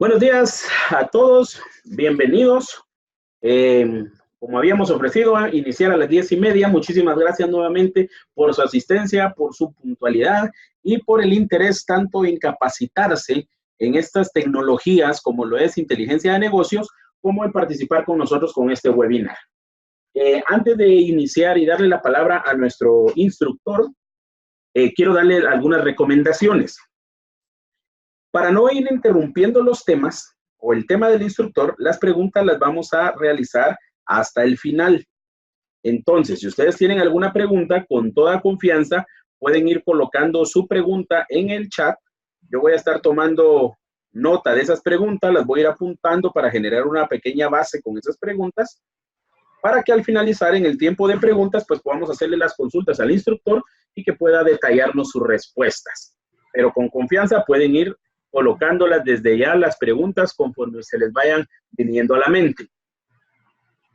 Buenos días a todos, bienvenidos. Como habíamos ofrecido, iniciar a las 10:30. Muchísimas gracias nuevamente por su asistencia, por su puntualidad y por el interés tanto en capacitarse en estas tecnologías como lo es inteligencia de negocios, como en participar con nosotros con este webinar. Antes de iniciar y darle la palabra a nuestro instructor, quiero darle algunas recomendaciones. Para no ir interrumpiendo los temas o el tema del instructor, las preguntas las vamos a realizar hasta el final. Entonces, si ustedes tienen alguna pregunta, con toda confianza, pueden ir colocando su pregunta en el chat. Yo voy a estar tomando nota de esas preguntas, las voy a ir apuntando para generar una pequeña base con esas preguntas, para que al finalizar en el tiempo de preguntas, pues podamos hacerle las consultas al instructor y que pueda detallarnos sus respuestas. Pero con confianza pueden ir colocándolas desde ya las preguntas conforme se les vayan viniendo a la mente.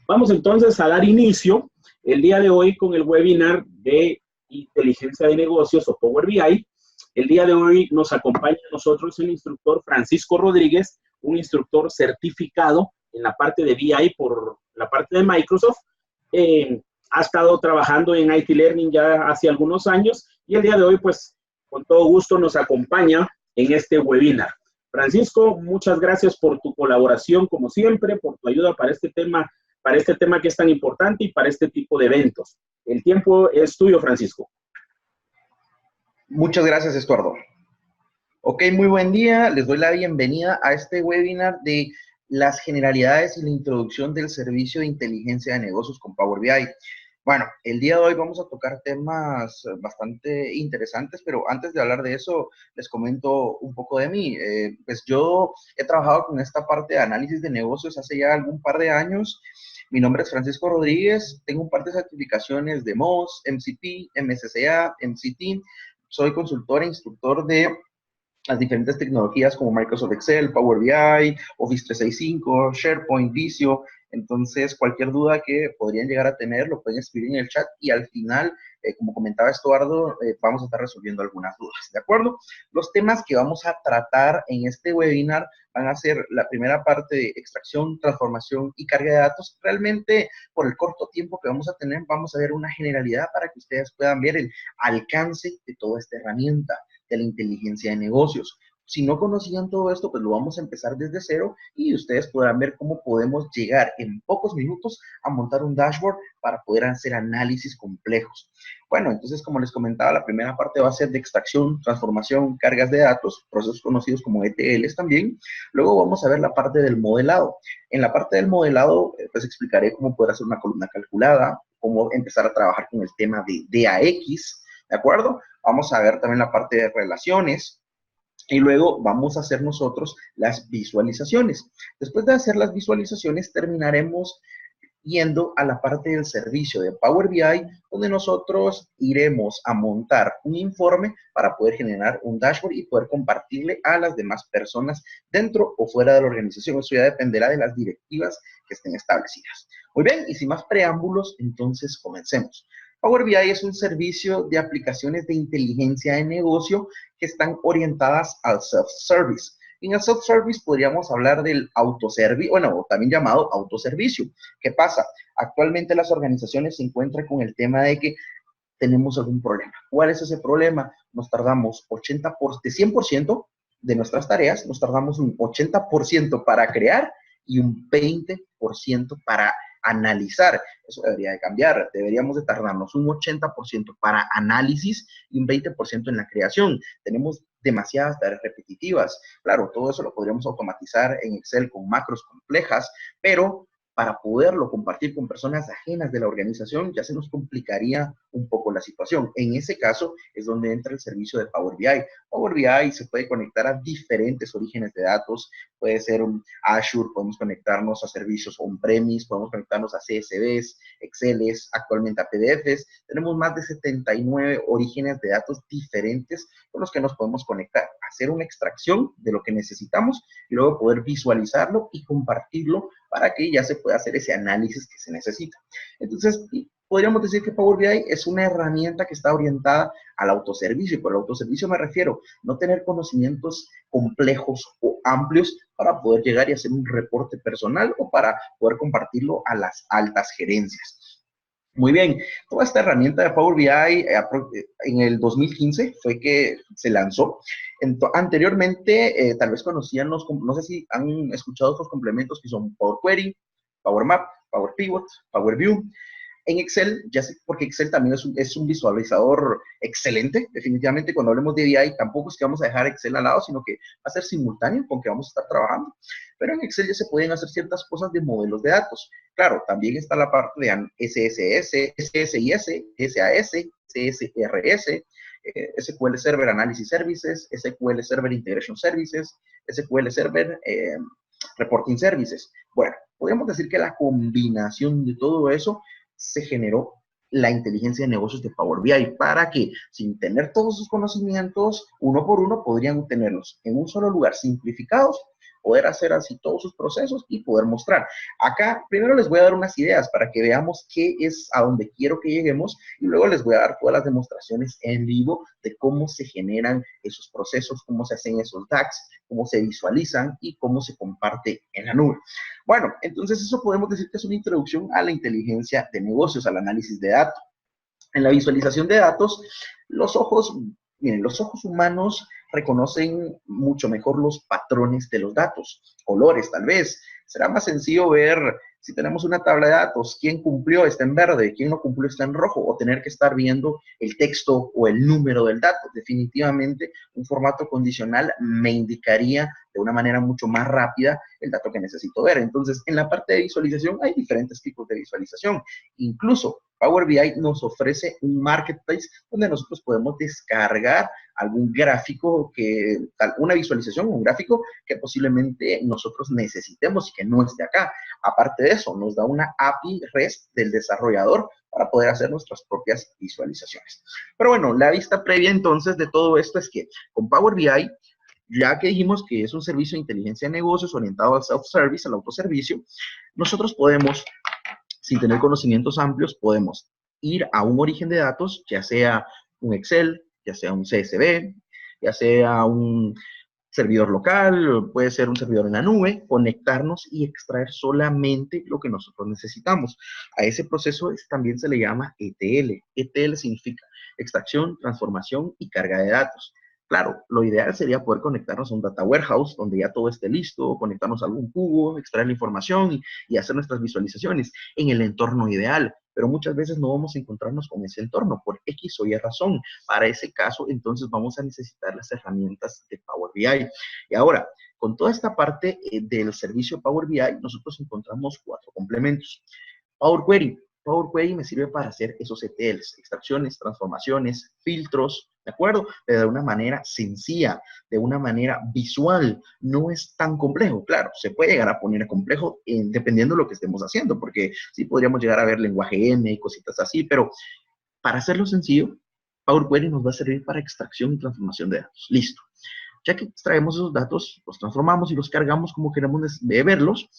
Vamos entonces a dar inicio el día de hoy con el webinar de inteligencia de negocios o Power BI. El día de hoy nos acompaña a nosotros el instructor Francisco Rodríguez, un instructor certificado en la parte de BI por la parte de Microsoft. Ha estado trabajando en IT Learning ya hace algunos años y el día de hoy, pues, con todo gusto nos acompaña en este webinar. Francisco, muchas gracias por tu colaboración, como siempre, por tu ayuda para este tema que es tan importante y para este tipo de eventos. El tiempo es tuyo, Francisco. Muchas gracias, Estuardo. Ok, muy buen día. Les doy la bienvenida a este webinar de las generalidades y la introducción del servicio de inteligencia de negocios con Power BI. Bueno, el día de hoy vamos a tocar temas bastante interesantes, pero antes de hablar de eso, les comento un poco de mí. Pues yo he trabajado con esta parte de análisis de negocios hace ya algún par de años. Mi nombre es Francisco Rodríguez, tengo un par de certificaciones de MOS, MCP, MSCA, MCT. Soy consultor e instructor de las diferentes tecnologías como Microsoft Excel, Power BI, Office 365, SharePoint, Visio. Entonces, cualquier duda que podrían llegar a tener, lo pueden escribir en el chat y al final, como comentaba Estuardo, vamos a estar resolviendo algunas dudas, ¿de acuerdo? Los temas que vamos a tratar en este webinar van a ser la primera parte de extracción, transformación y carga de datos. Realmente, por el corto tiempo que vamos a tener, vamos a ver una generalidad para que ustedes puedan ver el alcance de toda esta herramienta de la inteligencia de negocios. Si no conocían todo esto, pues lo vamos a empezar desde cero y ustedes podrán ver cómo podemos llegar en pocos minutos a montar un dashboard para poder hacer análisis complejos. Bueno, entonces, como les comentaba, la primera parte va a ser de extracción, transformación, cargas de datos, procesos conocidos como ETLs también. Luego vamos a ver la parte del modelado. En la parte del modelado, pues explicaré cómo poder hacer una columna calculada, cómo empezar a trabajar con el tema de DAX, ¿de acuerdo? Vamos a ver también la parte de relaciones y luego vamos a hacer nosotros las visualizaciones. Después de hacer las visualizaciones, terminaremos yendo a la parte del servicio de Power BI, donde nosotros iremos a montar un informe para poder generar un dashboard y poder compartirle a las demás personas dentro o fuera de la organización. Eso ya dependerá de las directivas que estén establecidas. Muy bien, y sin más preámbulos, entonces comencemos. Power BI es un servicio de aplicaciones de inteligencia de negocio que están orientadas al self-service. En el self-service podríamos hablar del autoservicio, bueno, también llamado autoservicio. ¿Qué pasa? Actualmente las organizaciones se encuentran con el tema de que tenemos algún problema. ¿Cuál es ese problema? Nos tardamos de 100% de nuestras tareas, nos tardamos un 80% para crear y un 20% para analizar. Eso debería de cambiar. Deberíamos de tardarnos un 80% para análisis y un 20% en la creación. Tenemos demasiadas tareas repetitivas. Claro, todo eso lo podríamos automatizar en Excel con macros complejas, pero para poderlo compartir con personas ajenas de la organización, ya se nos complicaría un poco la situación. En ese caso es donde entra el servicio de Power BI. Power BI se puede conectar a diferentes orígenes de datos. Puede ser un Azure, podemos conectarnos a servicios on-premise, podemos conectarnos a CSVs, Exceles, actualmente a PDFs. Tenemos más de 79 orígenes de datos diferentes con los que nos podemos conectar, hacer una extracción de lo que necesitamos y luego poder visualizarlo y compartirlo para que ya se pueda hacer ese análisis que se necesita. Entonces, podríamos decir que Power BI es una herramienta que está orientada al autoservicio, y por el autoservicio me refiero no tener conocimientos complejos o amplios para poder llegar y hacer un reporte personal o para poder compartirlo a las altas gerencias. Muy bien, toda esta herramienta de Power BI en el 2015 fue que se lanzó. Anteriormente, tal vez conocían no sé si han escuchado estos complementos que son Power Query, Power Map, Power Pivot, Power View. En Excel, ya sé, porque Excel también es un visualizador excelente, definitivamente. Cuando hablemos de BI, tampoco es que vamos a dejar Excel al lado, sino que va a ser simultáneo con que vamos a estar trabajando. Pero en Excel ya se pueden hacer ciertas cosas de modelos de datos. Claro, también está la parte de SSS, SSIS, SAS, CSRS, SQL Server Analysis Services, SQL Server Integration Services, SQL Server Reporting Services. Bueno, podríamos decir que la combinación de todo eso se generó la inteligencia de negocios de Power BI para que, sin tener todos sus conocimientos, uno por uno, podrían tenerlos en un solo lugar, simplificados, poder hacer así todos sus procesos y poder mostrar. Acá, primero les voy a dar unas ideas para que veamos qué es a donde quiero que lleguemos y luego les voy a dar todas las demostraciones en vivo de cómo se generan esos procesos, cómo se hacen esos DAX, cómo se visualizan y cómo se comparte en la nube. Bueno, entonces eso podemos decir que es una introducción a la inteligencia de negocios, al análisis de datos. En la visualización de datos, los ojos humanos reconocen mucho mejor los patrones de los datos, colores tal vez. Será más sencillo ver si tenemos una tabla de datos, quién cumplió está en verde, quién no cumplió está en rojo, o tener que estar viendo el texto o el número del dato. Definitivamente, un formato condicional me indicaría de una manera mucho más rápida el dato que necesito ver. Entonces, en la parte de visualización hay diferentes tipos de visualización. Incluso Power BI nos ofrece un marketplace donde nosotros podemos descargar algún gráfico, una visualización, un gráfico que posiblemente nosotros necesitemos y que no esté acá. Aparte de eso, nos da una API REST del desarrollador para poder hacer nuestras propias visualizaciones. Pero bueno, la vista previa entonces de todo esto es que con Power BI, ya que dijimos que es un servicio de inteligencia de negocios orientado al self-service, al autoservicio, nosotros podemos, sin tener conocimientos amplios, podemos ir a un origen de datos, ya sea un Excel, ya sea un CSV, ya sea un servidor local, puede ser un servidor en la nube, conectarnos y extraer solamente lo que nosotros necesitamos. A ese proceso también se le llama ETL. ETL significa extracción, transformación y carga de datos. Claro, lo ideal sería poder conectarnos a un data warehouse donde ya todo esté listo, conectarnos a algún cubo, extraer la información y hacer nuestras visualizaciones en el entorno ideal. Pero muchas veces no vamos a encontrarnos con ese entorno por X o Y razón. Para ese caso, entonces vamos a necesitar las herramientas de Power BI. Y ahora, con toda esta parte del servicio Power BI, nosotros encontramos 4 complementos. Power Query. Power Query me sirve para hacer esos ETLs, extracciones, transformaciones, filtros, ¿de acuerdo? De una manera sencilla, de una manera visual. No es tan complejo. Claro, se puede llegar a poner complejo dependiendo de lo que estemos haciendo, porque sí podríamos llegar a ver lenguaje M y cositas así, pero para hacerlo sencillo, Power Query nos va a servir para extracción y transformación de datos. Listo. Ya que extraemos esos datos, los transformamos y los cargamos como queremos verlos,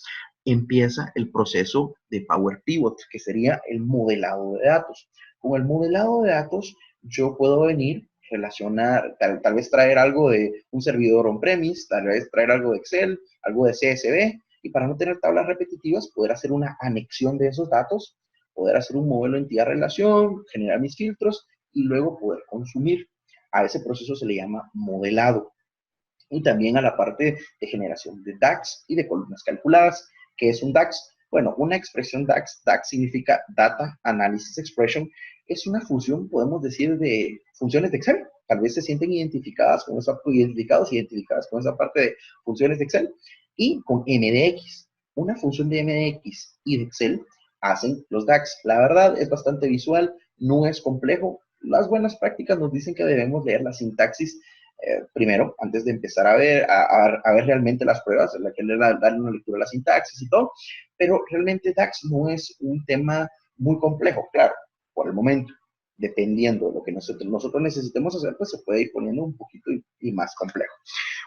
empieza el proceso de Power Pivot, que sería el modelado de datos. Con el modelado de datos, yo puedo venir, relacionar, tal vez traer algo de un servidor on-premise, tal vez traer algo de Excel, algo de CSV, y para no tener tablas repetitivas, poder hacer una anexión de esos datos, poder hacer un modelo entidad-relación, generar mis filtros, y luego poder consumir. A ese proceso se le llama modelado. Y también a la parte de generación de DAX y de columnas calculadas. ¿Qué es un DAX? Bueno, una expresión DAX, DAX significa Data Analysis Expression, es una función, podemos decir, de funciones de Excel. Tal vez se sienten identificadas con esa parte de funciones de Excel. Y con MDX, una función de MDX y de Excel hacen los DAX. La verdad es bastante visual, no es complejo. Las buenas prácticas nos dicen que debemos leer la sintaxis primero, antes de empezar a ver realmente las pruebas, en la que darle una lectura a la sintaxis y todo, pero realmente DAX no es un tema muy complejo, claro, por el momento, dependiendo de lo que nosotros necesitemos hacer, pues se puede ir poniendo un poquito y más complejo.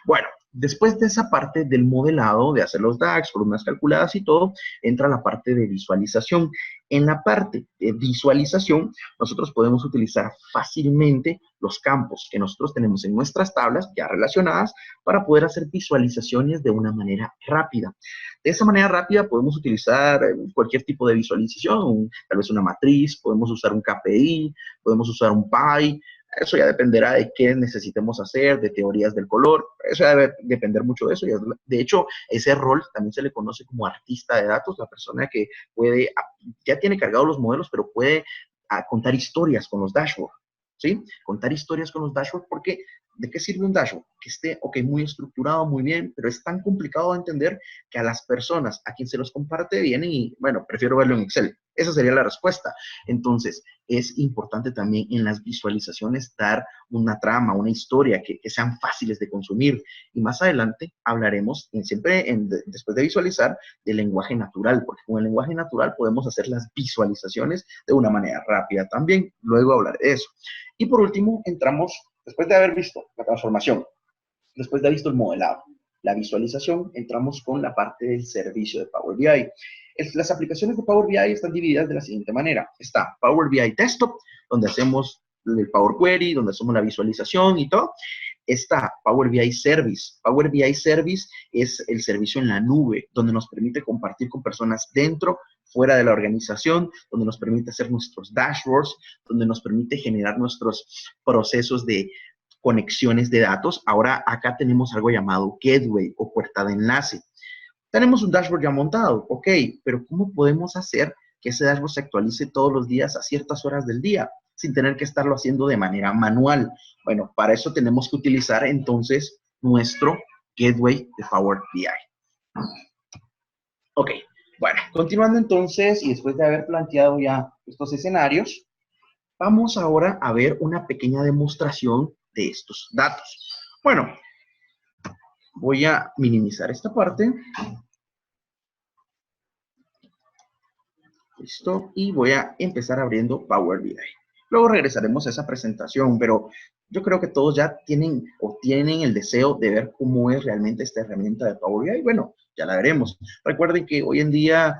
Bueno, después de esa parte del modelado, de hacer los DAX, columnas calculadas y todo, entra la parte de visualización. En la parte de visualización, nosotros podemos utilizar fácilmente los campos que nosotros tenemos en nuestras tablas ya relacionadas para poder hacer visualizaciones de una manera rápida. De esa manera rápida podemos utilizar cualquier tipo de visualización, tal vez una matriz, podemos usar un KPI, podemos usar un pie. Eso ya dependerá de qué necesitemos hacer, de teorías del color. Eso ya debe depender mucho de eso. De hecho, ese rol también se le conoce como artista de datos, la persona que puede, ya tiene cargados los modelos, pero puede contar historias con los dashboards. ¿Sí? Contar historias con los dashboards, porque ¿de qué sirve un dashboard? Que esté, muy estructurado, muy bien, pero es tan complicado de entender que a las personas a quien se los comparte vienen y, bueno, prefiero verlo en Excel. Esa sería la respuesta. Entonces, es importante también en las visualizaciones dar una trama, una historia que sean fáciles de consumir. Y más adelante hablaremos, después de visualizar, del lenguaje natural, porque con el lenguaje natural podemos hacer las visualizaciones de una manera rápida también. Luego hablaré de eso. Y por último, entramos, después de haber visto la transformación, después de haber visto el modelado, la visualización, entramos con la parte del servicio de Power BI. Las aplicaciones de Power BI están divididas de la siguiente manera. Está Power BI Desktop, donde hacemos el Power Query, donde hacemos la visualización y todo. Está Power BI Service. Power BI Service es el servicio en la nube, donde nos permite compartir con personas dentro, fuera de la organización, donde nos permite hacer nuestros dashboards, donde nos permite generar nuestros procesos de conexiones de datos. Ahora acá tenemos algo llamado Gateway o puerta de enlace. Tenemos un dashboard ya montado, ok, pero ¿cómo podemos hacer que ese dashboard se actualice todos los días a ciertas horas del día, sin tener que estarlo haciendo de manera manual? Bueno, para eso tenemos que utilizar entonces nuestro Gateway de Power BI. Ok, bueno, continuando entonces, y después de haber planteado ya estos escenarios, vamos ahora a ver una pequeña demostración de estos datos. Bueno, voy a minimizar esta parte. Listo, y voy a empezar abriendo Power BI. Luego regresaremos a esa presentación, pero yo creo que todos ya tienen el deseo de ver cómo es realmente esta herramienta de Power BI. Bueno, ya la veremos. Recuerden que hoy en día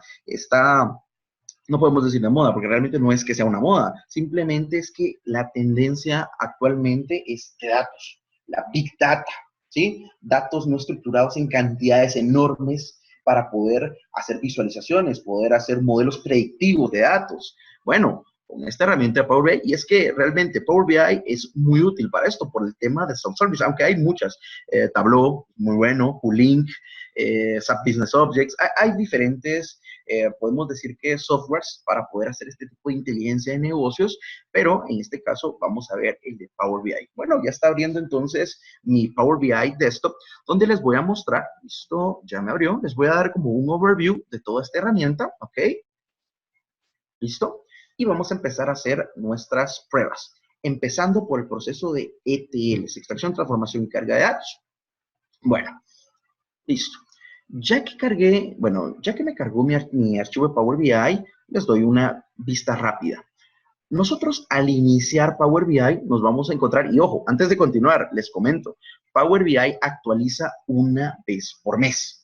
no podemos decir de moda, porque realmente no es que sea una moda, simplemente es que la tendencia actualmente es de datos, la Big Data, ¿sí? Datos no estructurados en cantidades enormes para poder hacer visualizaciones, poder hacer modelos predictivos de datos. Bueno, con esta herramienta de Power BI, y es que realmente Power BI es muy útil para esto, por el tema de self-service, aunque hay muchas, Tableau, muy bueno, QLink, SAP Business Objects, hay diferentes, podemos decir que softwares para poder hacer este tipo de inteligencia de negocios, pero en este caso vamos a ver el de Power BI. Bueno, ya está abriendo entonces mi Power BI Desktop, donde les voy a mostrar, listo, ya me abrió, les voy a dar como un overview de toda esta herramienta, ¿ok? ¿Listo? Y vamos a empezar a hacer nuestras pruebas, empezando por el proceso de ETLs, extracción, transformación y carga de datos. Bueno, listo. Ya que me cargó mi archivo de Power BI, les doy una vista rápida. Nosotros al iniciar Power BI nos vamos a encontrar, y ojo, antes de continuar, les comento, Power BI actualiza una vez por mes.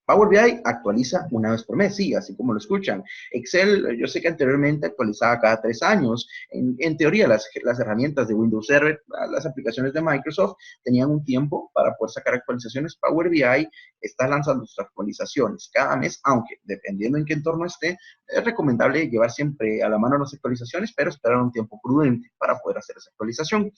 Power BI actualiza una vez por mes, sí, así como lo escuchan. Excel, yo sé que anteriormente actualizaba cada 3 años. En teoría, las herramientas de Windows Server, las aplicaciones de Microsoft, tenían un tiempo para poder sacar actualizaciones. Power BI está lanzando sus actualizaciones cada mes, aunque dependiendo en qué entorno esté, es recomendable llevar siempre a la mano las actualizaciones, pero esperar un tiempo prudente para poder hacer esa actualización.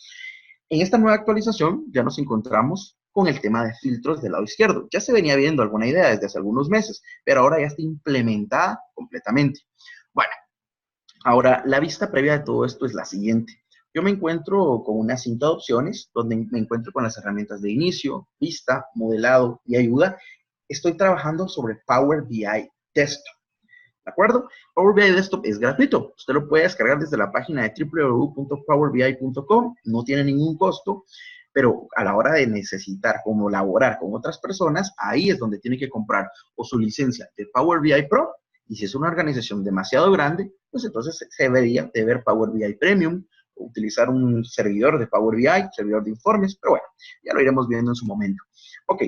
En esta nueva actualización ya nos encontramos con el tema de filtros del lado izquierdo. Ya se venía viendo alguna idea desde hace algunos meses, pero ahora ya está implementada completamente. Bueno, ahora la vista previa de todo esto es la siguiente. Yo me encuentro con una cinta de opciones donde me encuentro con las herramientas de inicio, vista, modelado y ayuda. Estoy trabajando sobre Power BI Desktop. ¿De acuerdo? Power BI Desktop es gratuito. Usted lo puede descargar desde la página de www.powerbi.com. No tiene ningún costo, pero a la hora de necesitar colaborar con otras personas, ahí es donde tiene que comprar o su licencia de Power BI Pro, y si es una organización demasiado grande, pues entonces se debería de ver Power BI Premium, o utilizar un servidor de Power BI, servidor de informes, pero bueno, ya lo iremos viendo en su momento. Ok,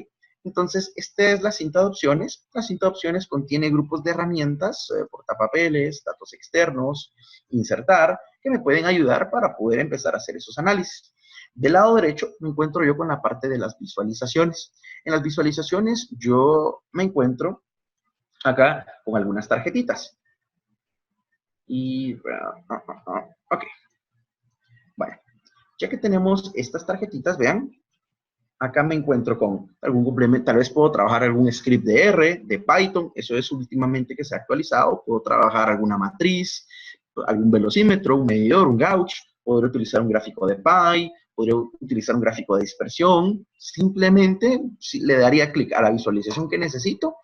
Entonces, esta es la cinta de opciones. La cinta de opciones contiene grupos de herramientas, portapapeles, datos externos, insertar, que me pueden ayudar para poder empezar a hacer esos análisis. Del lado derecho me encuentro yo con la parte de las visualizaciones. En las visualizaciones yo me encuentro acá con algunas tarjetitas. Y, ok. Bueno, ya que tenemos estas tarjetitas, vean, acá me encuentro con algún complemento. Tal vez puedo trabajar algún script de R, de Python, eso es últimamente que se ha actualizado. Puedo trabajar alguna matriz, algún velocímetro, un medidor, un gauge. Podré utilizar un gráfico de Pi, podré utilizar un gráfico de dispersión. Simplemente le daría clic a la visualización que necesito.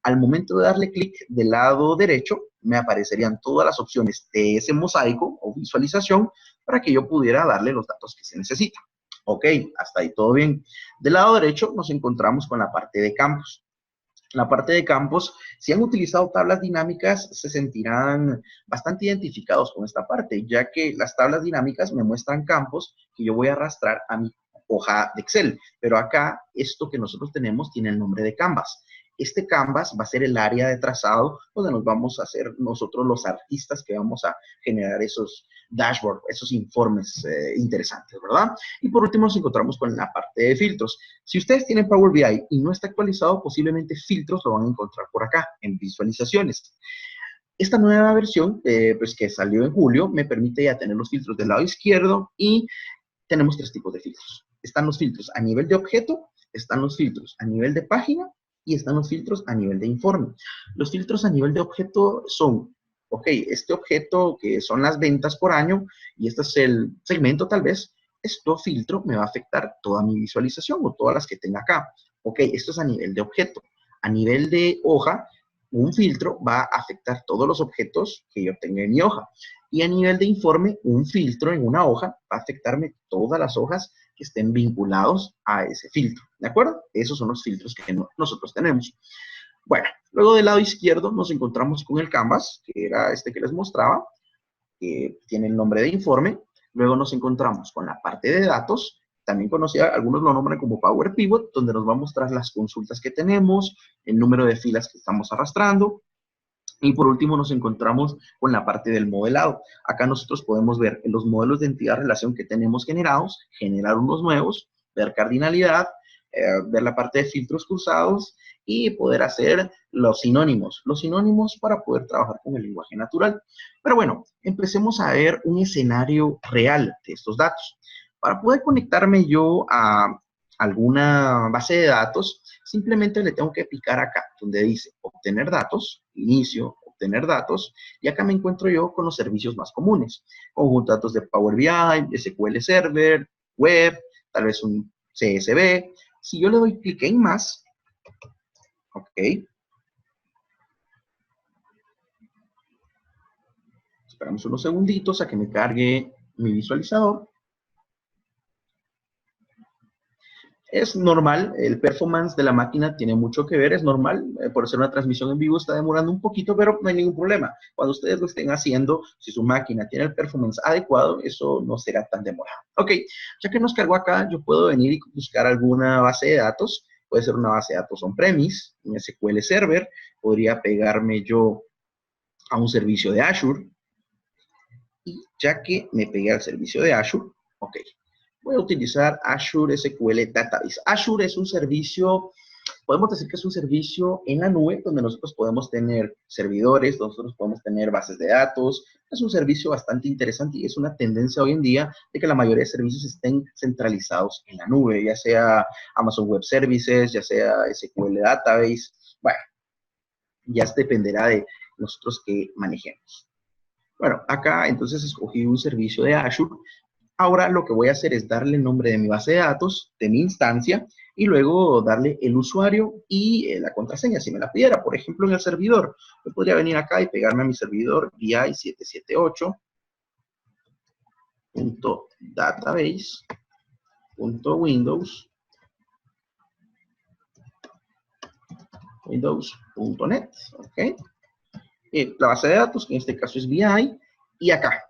Al momento de darle clic del lado derecho, me aparecerían todas las opciones de ese mosaico o visualización para que yo pudiera darle los datos que se necesitan. Ok, hasta ahí todo bien. Del lado derecho nos encontramos con la parte de campos. En la parte de campos, si han utilizado tablas dinámicas, se sentirán bastante identificados con esta parte, ya que las tablas dinámicas me muestran campos que yo voy a arrastrar a mi hoja de Excel. Pero acá, esto que nosotros tenemos tiene el nombre de Canvas. Este Canvas va a ser el área de trazado donde nos vamos a hacer nosotros los artistas que vamos a generar esos dashboards, esos informes interesantes, ¿verdad? Y por último nos encontramos con la parte de filtros. Si ustedes tienen Power BI y no está actualizado, posiblemente filtros lo van a encontrar por acá, en visualizaciones. Esta nueva versión, pues que salió en julio, me permite ya tener los filtros del lado izquierdo y tenemos tres tipos de filtros. Están los filtros a nivel de objeto, están los filtros a nivel de página y están los filtros a nivel de informe. Los filtros a nivel de objeto son, ok, este objeto que son las ventas por año y este es el segmento tal vez, este filtro me va a afectar toda mi visualización o todas las que tenga acá. Ok, esto es a nivel de objeto. A nivel de hoja, un filtro va a afectar todos los objetos que yo tenga en mi hoja. Y a nivel de informe, un filtro en una hoja va a afectarme todas las hojas que estén vinculados a ese filtro. ¿De acuerdo? Esos son los filtros que nosotros tenemos. Bueno, luego del lado izquierdo nos encontramos con el Canvas, que era este que les mostraba, que tiene el nombre de informe. Luego nos encontramos con la parte de datos, también conocida, algunos lo nombran como Power Pivot, donde nos va a mostrar las consultas que tenemos, el número de filas que estamos arrastrando. Y por último nos encontramos con la parte del modelado. Acá nosotros podemos ver los modelos de entidad-relación que tenemos generados, generar unos nuevos, ver cardinalidad, ver la parte de filtros cruzados y poder hacer los sinónimos para poder trabajar con el lenguaje natural. Pero bueno, empecemos a ver un escenario real de estos datos. Para poder conectarme yo a alguna base de datos, simplemente le tengo que picar acá, donde dice obtener datos, inicio, obtener datos, y acá me encuentro yo con los servicios más comunes, conjunto de datos de Power BI, SQL Server, web, tal vez un CSV. Si yo le doy clic en más, ok, esperamos unos segunditos a que me cargue mi visualizador. Es normal, el performance de la máquina tiene mucho que ver, es normal, por ser una transmisión en vivo está demorando un poquito, pero no hay ningún problema. Cuando ustedes lo estén haciendo, si su máquina tiene el performance adecuado, eso no será tan demorado. Ok, ya que nos cargó acá, yo puedo venir y buscar alguna base de datos, puede ser una base de datos on-premise, un SQL Server, podría pegarme yo a un servicio de Azure, y ya que me pegué al servicio de Azure, ok, voy a utilizar Azure SQL Database. Azure es un servicio, podemos decir que es un servicio en la nube donde nosotros podemos tener servidores, nosotros podemos tener bases de datos. Es un servicio bastante interesante y es una tendencia hoy en día de que la mayoría de servicios estén centralizados en la nube, ya sea Amazon Web Services, ya sea SQL Database. Bueno, ya dependerá de nosotros que manejemos. Bueno, acá entonces escogí un servicio de Azure. Ahora lo que voy a hacer es darle el nombre de mi base de datos, de mi instancia, y luego darle el usuario y la contraseña, si me la pidiera. Por ejemplo, en el servidor, yo podría venir acá y pegarme a mi servidor vi77.database.windows.net, ¿ok? La base de datos, que en este caso es BI, y acá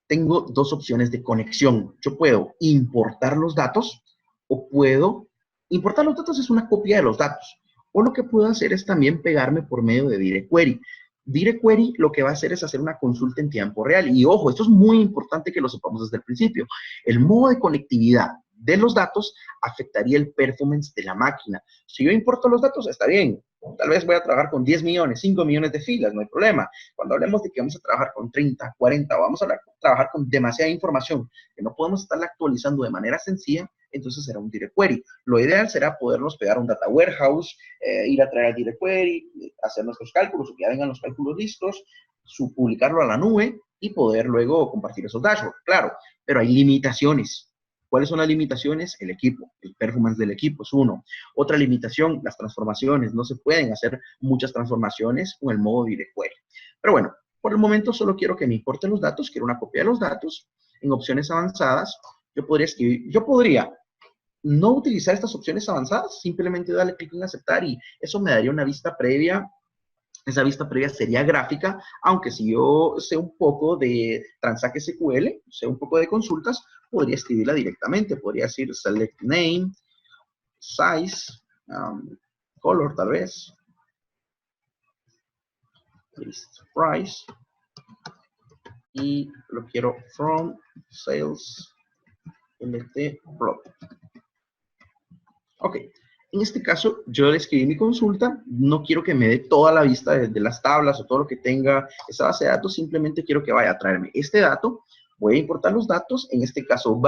tengo dos opciones de conexión. Yo puedo importar los datos o puedo Importar los datos es una copia de los datos. O lo que puedo hacer es también pegarme por medio de Direct Query. Direct Query lo que va a hacer es hacer una consulta en tiempo real. Y ojo, esto es muy importante que lo sepamos desde el principio. El modo de conectividad de los datos afectaría el performance de la máquina. Si yo importo los datos, está bien. Tal vez voy a trabajar con 10 millones, 5 millones de filas, no hay problema. Cuando hablemos de que vamos a trabajar con 30, 40, vamos a trabajar con demasiada información que no podemos estarla actualizando de manera sencilla, entonces será un Direct Query. Lo ideal será podernos pegar un Data Warehouse, ir a traer el Direct Query, hacer nuestros cálculos, o que ya vengan los cálculos listos, publicarlo a la nube y poder luego compartir esos dashboards. Claro, pero hay limitaciones. ¿Cuáles son las limitaciones? El equipo, el performance del equipo es uno. Otra limitación, las transformaciones. No se pueden hacer muchas transformaciones con el modo Direct Query. Pero bueno, por el momento solo quiero que me importe los datos, quiero una copia de los datos. En opciones avanzadas, yo podría no utilizar estas opciones avanzadas, simplemente darle clic en aceptar y eso me daría una vista previa. Esa vista previa sería gráfica, aunque si yo sé un poco de Transact SQL, sé un poco de consultas, podría escribirla directamente. Podría decir select name, size, color tal vez, list price, y lo quiero from sales lt plot. Ok, en este caso yo le escribí mi consulta, no quiero que me dé toda la vista de las tablas o todo lo que tenga esa base de datos, simplemente quiero que vaya a traerme este dato, voy a importar los datos, en este caso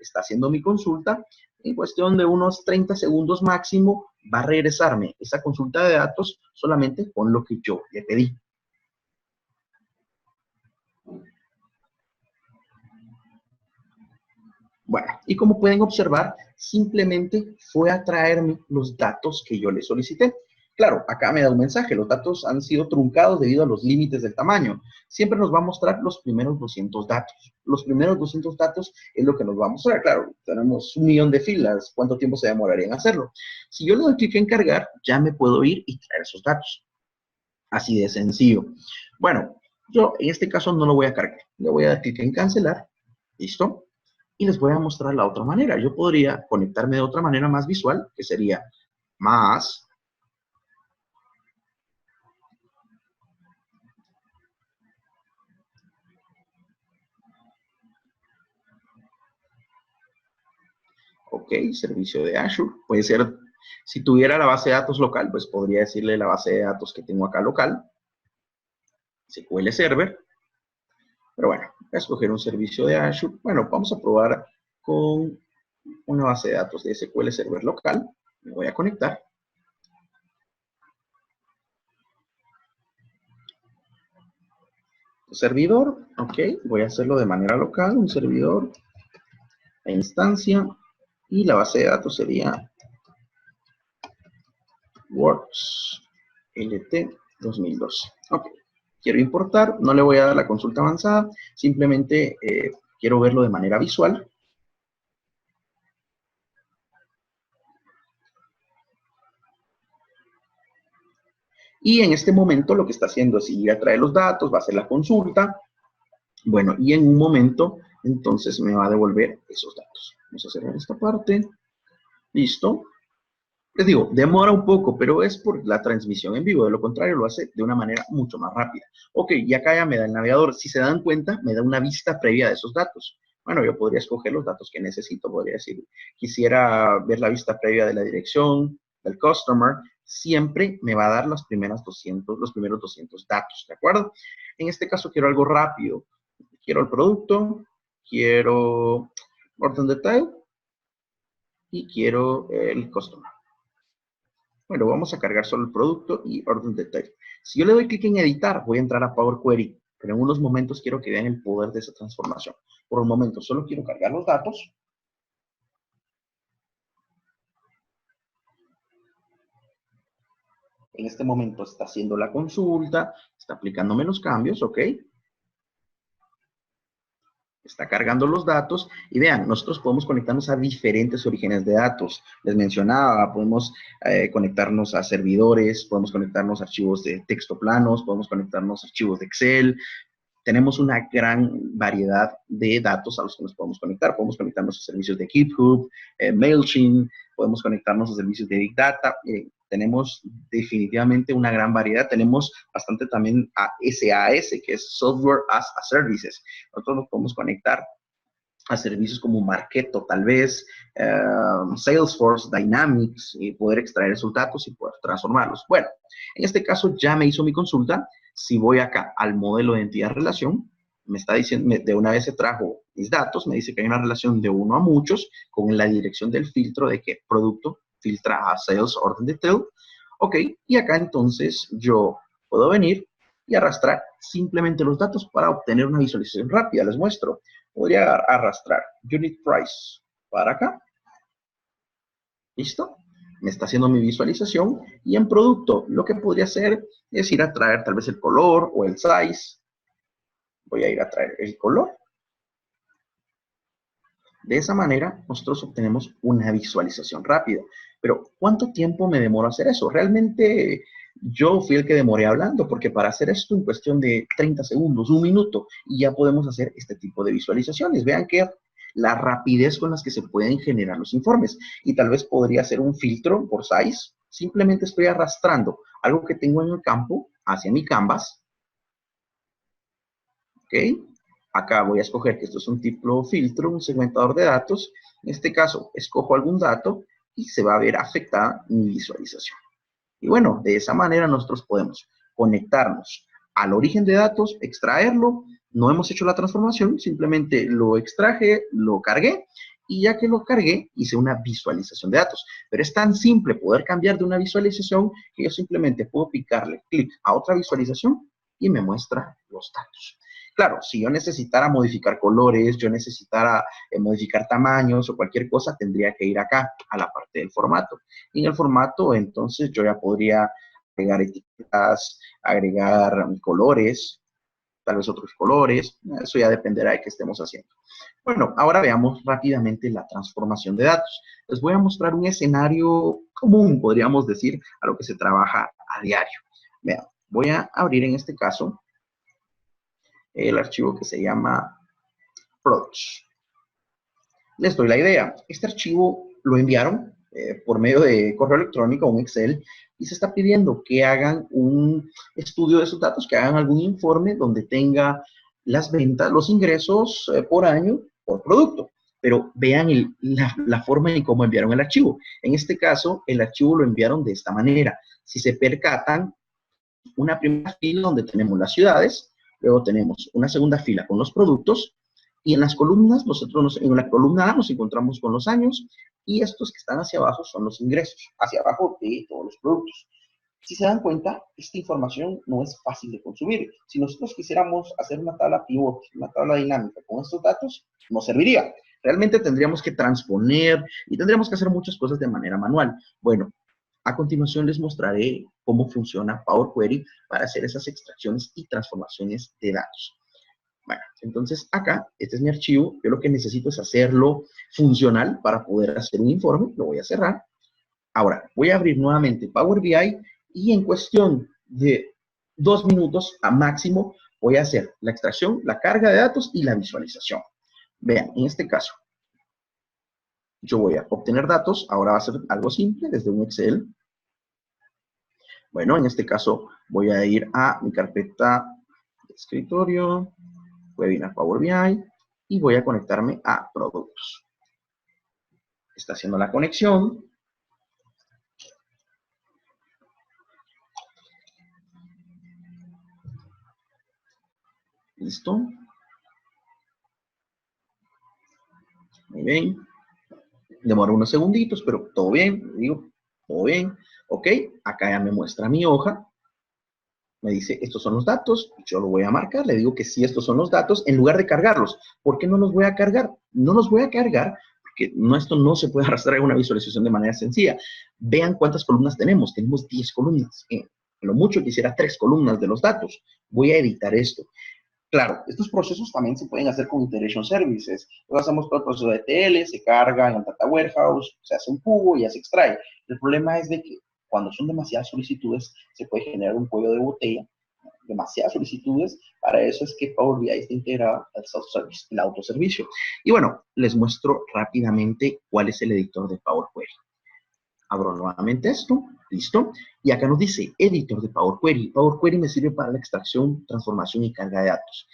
está haciendo mi consulta, en cuestión de unos 30 segundos máximo, va a regresarme esa consulta de datos solamente con lo que yo le pedí. Bueno, y como pueden observar, simplemente fue a traerme los datos que yo le solicité. Claro, acá me da un mensaje, los datos han sido truncados debido a los límites del tamaño. Siempre nos va a mostrar los primeros 200 datos. Los primeros 200 datos es lo que nos va a mostrar. Claro, tenemos 1 millón de filas, ¿cuánto tiempo se demoraría en hacerlo? Si yo le doy clic en cargar, ya me puedo ir y traer esos datos. Así de sencillo. Bueno, yo en este caso no lo voy a cargar. Le voy a dar clic en cancelar. ¿Listo? Y les voy a mostrar la otra manera. Yo podría conectarme de otra manera más visual, que sería más. Ok, servicio de Azure. Puede ser, si tuviera la base de datos local, pues podría decirle la base de datos que tengo acá local. SQL Server. Pero bueno, voy a escoger un servicio de Azure. Bueno, vamos a probar con una base de datos de SQL Server local. Me voy a conectar. Servidor, ok, voy a hacerlo de manera local, un servidor, la instancia, y la base de datos sería Works LT 2012. Ok, quiero importar, no le voy a dar la consulta avanzada, simplemente quiero verlo de manera visual. Y en este momento lo que está haciendo es ir a traer los datos, va a hacer la consulta. Bueno, y en un momento, entonces me va a devolver esos datos. Vamos a cerrar esta parte. Listo. Les digo, demora un poco, pero es por la transmisión en vivo. De lo contrario, lo hace de una manera mucho más rápida. Ok, y acá ya me da el navegador. Si se dan cuenta, me da una vista previa de esos datos. Bueno, yo podría escoger los datos que necesito. Podría decir, quisiera ver la vista previa de la dirección, del customer. Siempre me va a dar los primeros 200 datos, ¿de acuerdo? En este caso quiero algo rápido. Quiero el producto, quiero orden detalle y quiero el customer. Bueno, vamos a cargar solo el producto y orden detalle. Si yo le doy clic en editar, voy a entrar a Power Query, pero en unos momentos quiero que vean el poder de esa transformación. Por un momento solo quiero cargar los datos. En este momento está haciendo la consulta, está aplicándome los cambios, ¿ok? Está cargando los datos y vean, nosotros podemos conectarnos a diferentes orígenes de datos. Les mencionaba, podemos conectarnos a servidores, podemos conectarnos a archivos de texto planos, podemos conectarnos a archivos de Excel. tenemos una gran variedad de datos a los que nos podemos conectar. Podemos conectarnos a servicios de GitHub, MailChimp, podemos conectarnos a servicios de Big Data. Tenemos definitivamente una gran variedad. Tenemos bastante también a SaaS, que es Software as a Services. Nosotros nos podemos conectar a servicios como Marketo, tal vez, Salesforce, Dynamics, y poder extraer esos datos y poder transformarlos. Bueno, en este caso ya me hizo mi consulta. Si voy acá al modelo de entidad-relación, me está diciendo, de una vez se trajo mis datos, me dice que hay una relación de 1 a muchos con la dirección del filtro de que producto filtra a Sales Order Detail. Ok, y acá entonces yo puedo venir y arrastrar simplemente los datos para obtener una visualización rápida. Les muestro. Podría arrastrar Unit Price para acá. ¿Listo? Me está haciendo mi visualización. Y en producto, lo que podría hacer es ir a traer tal vez el color o el size. Voy a ir a traer el color. De esa manera, nosotros obtenemos una visualización rápida. Pero, ¿cuánto tiempo me demoro hacer eso? Realmente, yo fui el que demoré hablando, porque para hacer esto en cuestión de 30 segundos, 1 minuto, y ya podemos hacer este tipo de visualizaciones. Vean que la rapidez con las que se pueden generar los informes. Y tal vez podría hacer un filtro por size. Simplemente estoy arrastrando algo que tengo en el campo hacia mi canvas. ¿Ok? Acá voy a escoger que esto es un tipo filtro, un segmentador de datos. En este caso, escojo algún dato y se va a ver afectada mi visualización. Y bueno, de esa manera nosotros podemos conectarnos al origen de datos, extraerlo. No hemos hecho la transformación, simplemente lo extraje, lo cargué, y ya que lo cargué, hice una visualización de datos. Pero es tan simple poder cambiar de una visualización que yo simplemente puedo picarle clic a otra visualización y me muestra los datos. Claro, si yo necesitara modificar colores, yo necesitara modificar tamaños o cualquier cosa, tendría que ir acá a la parte del formato. Y en el formato, entonces, yo ya podría agregar etiquetas, agregar colores, tal vez otros colores. Eso ya dependerá de qué estemos haciendo. Bueno, ahora veamos rápidamente la transformación de datos. Les voy a mostrar un escenario común, podríamos decir, a lo que se trabaja a diario. Vean, voy a abrir en este caso el archivo que se llama products. Les doy la idea. Este archivo lo enviaron por medio de correo electrónico, un Excel, y se está pidiendo que hagan un estudio de esos datos, que hagan algún informe donde tenga las ventas, los ingresos por año por producto. Pero vean la forma en cómo enviaron el archivo. En este caso, el archivo lo enviaron de esta manera. Si se percatan, una primera fila donde tenemos las ciudades, luego tenemos una segunda fila con los productos, y en las columnas, en la columna A nos encontramos con los años, y estos que están hacia abajo son los ingresos, hacia abajo de todos los productos. Si se dan cuenta, esta información no es fácil de consumir. Si nosotros quisiéramos hacer una tabla pivot, una tabla dinámica con estos datos, no serviría. Realmente tendríamos que transponer y tendríamos que hacer muchas cosas de manera manual. Bueno, a continuación les mostraré cómo funciona Power Query para hacer esas extracciones y transformaciones de datos. Bueno, entonces acá, este es mi archivo. Yo lo que necesito es hacerlo funcional para poder hacer un informe. Lo voy a cerrar. Ahora, voy a abrir nuevamente Power BI y en cuestión de 2 minutos a máximo voy a hacer la extracción, la carga de datos y la visualización. Vean, en este caso, yo voy a obtener datos. Ahora va a ser algo simple desde un Excel. Bueno, en este caso voy a ir a mi carpeta de escritorio, Webinar Power BI, y voy a conectarme a productos. Está haciendo la conexión. Listo. Muy bien. Demora unos segunditos, pero todo bien. Digo, todo bien. Ok, acá ya me muestra mi hoja. Me dice, estos son los datos. Yo lo voy a marcar. Le digo que sí, estos son los datos, en lugar de cargarlos. ¿Por qué no los voy a cargar? No los voy a cargar porque esto no se puede arrastrar en una visualización de manera sencilla. Vean cuántas columnas tenemos. Tenemos 10 columnas. Lo mucho quisiera 3 columnas de los datos. Voy a editar esto. Claro, estos procesos también se pueden hacer con Integration Services. Luego hacemos todo el proceso de ETL, se carga en el Data Warehouse, se hace un cubo y ya se extrae. El problema es de que cuando son demasiadas solicitudes, se puede generar un cuello de botella demasiadas solicitudes. Para eso es que Power BI está integrado al self-service, el autoservicio. Y bueno, les muestro rápidamente cuál es el editor de Power Query. Abro nuevamente esto, listo. Y acá nos dice editor de Power Query. Power Query me sirve para la extracción, transformación y carga de datos.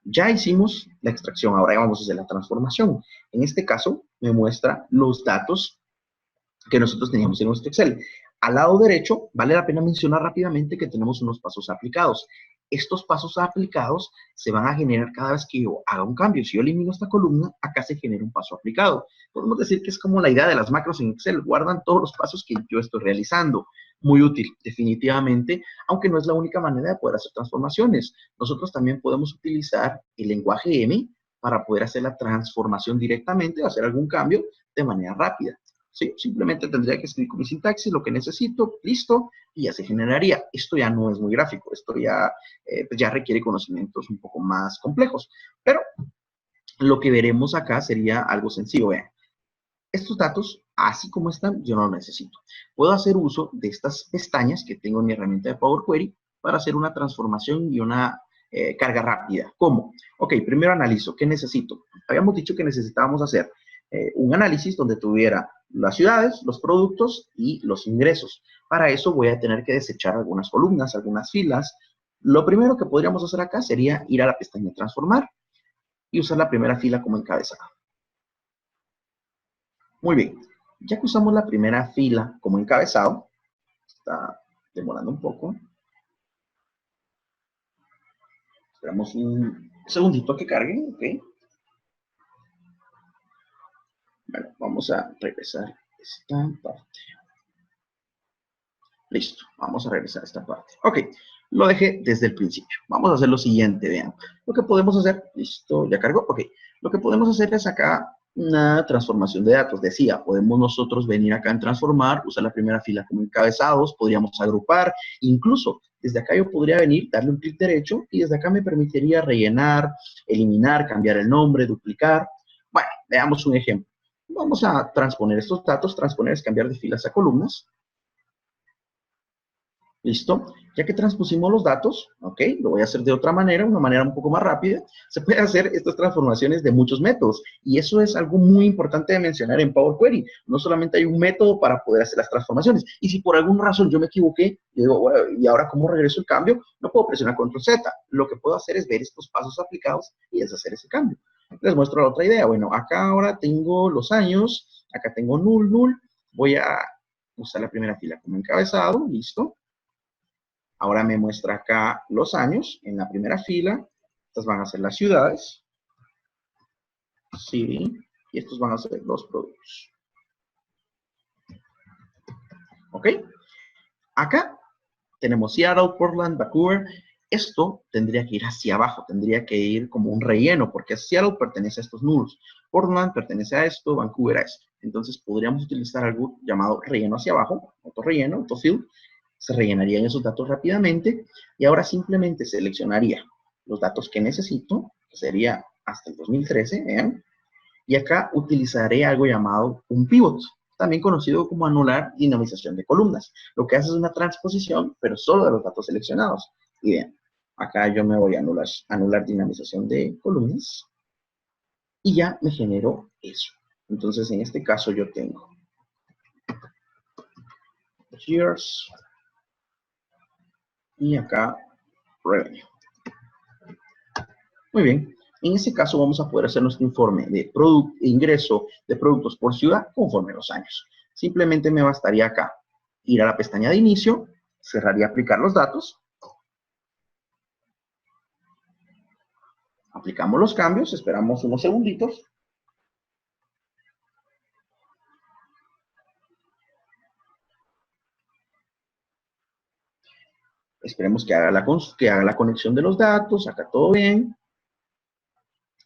Ya hicimos la extracción, ahora vamos a hacer la transformación. En este caso, me muestra los datos que nosotros teníamos en nuestro Excel. Al lado derecho, vale la pena mencionar rápidamente que tenemos unos pasos aplicados. Estos pasos aplicados se van a generar cada vez que yo haga un cambio. Si yo elimino esta columna, acá se genera un paso aplicado. Podemos decir que es como la idea de las macros en Excel. Guardan todos los pasos que yo estoy realizando. Muy útil, definitivamente, aunque no es la única manera de poder hacer transformaciones. Nosotros también podemos utilizar el lenguaje M para poder hacer la transformación directamente o hacer algún cambio de manera rápida. ¿Sí? Simplemente tendría que escribir con mi sintaxis lo que necesito, listo, y ya se generaría. Esto ya no es muy gráfico, esto ya, pues ya requiere conocimientos un poco más complejos. Pero lo que veremos acá sería algo sencillo. Vean, estos datos, así como están, yo no los necesito. Puedo hacer uso de estas pestañas que tengo en mi herramienta de Power Query para hacer una transformación y una carga rápida. ¿Cómo? Ok, primero analizo. ¿Qué necesito? Habíamos dicho que necesitábamos hacer un análisis donde tuviera las ciudades, los productos y los ingresos. Para eso voy a tener que desechar algunas columnas, algunas filas. Lo primero que podríamos hacer acá sería ir a la pestaña Transformar y usar la primera fila como encabezado. Muy bien, ya que usamos la primera fila como encabezado, está demorando un poco. Esperamos un segundito que cargue, ok. Bueno, vamos a regresar esta parte. Listo, vamos a regresar esta parte. Ok, lo dejé desde el principio. Vamos a hacer lo siguiente, vean. Lo que podemos hacer, listo, ya cargó, ok. Lo que podemos hacer es acá una transformación de datos. Decía, podemos nosotros venir acá en transformar, usar la primera fila como encabezados, podríamos agrupar, incluso desde acá yo podría venir, darle un clic derecho y desde acá me permitiría rellenar, eliminar, cambiar el nombre, duplicar. Bueno, veamos un ejemplo. Vamos a transponer estos datos. Transponer es cambiar de filas a columnas. ¿Listo? Ya que transpusimos los datos, ok, lo voy a hacer de otra manera, una manera un poco más rápida. Se puede hacer estas transformaciones de muchos métodos. Y eso es algo muy importante de mencionar en Power Query. No solamente hay un método para poder hacer las transformaciones. Y si por alguna razón yo me equivoqué, digo, bueno, ¿y ahora cómo regreso el cambio? No puedo presionar Control Z. Lo que puedo hacer es ver estos pasos aplicados y deshacer ese cambio. Les muestro la otra idea. Bueno, acá ahora tengo los años, acá tengo null, null. Voy a usar la primera fila como encabezado, listo. Ahora me muestra acá los años en la primera fila. Estas van a ser las ciudades. City. Y estos van a ser los productos. ¿Ok? Acá tenemos Seattle, Portland, Vancouver. Esto tendría que ir hacia abajo. Tendría que ir como un relleno. Porque Seattle pertenece a estos nulos. Portland pertenece a esto. Vancouver a esto. Entonces podríamos utilizar algo llamado relleno hacia abajo. Autorrelleno, autofill. Se rellenarían esos datos rápidamente y ahora simplemente seleccionaría los datos que necesito, que sería hasta el 2013, vean, y acá utilizaré algo llamado un pivot, también conocido como anular dinamización de columnas. Lo que hace es una transposición, pero solo de los datos seleccionados. Y vean, acá yo me voy a anular dinamización de columnas y ya me generó eso. Entonces, en este caso yo tengo years, y acá revenue. Muy bien, en este caso vamos a poder hacer nuestro informe de ingreso de productos por ciudad conforme a los años. Simplemente me bastaría acá ir a la pestaña de inicio, cerraría aplicar los datos, aplicamos los cambios, esperamos unos segunditos. Esperemos que haga la conexión de los datos, acá todo bien.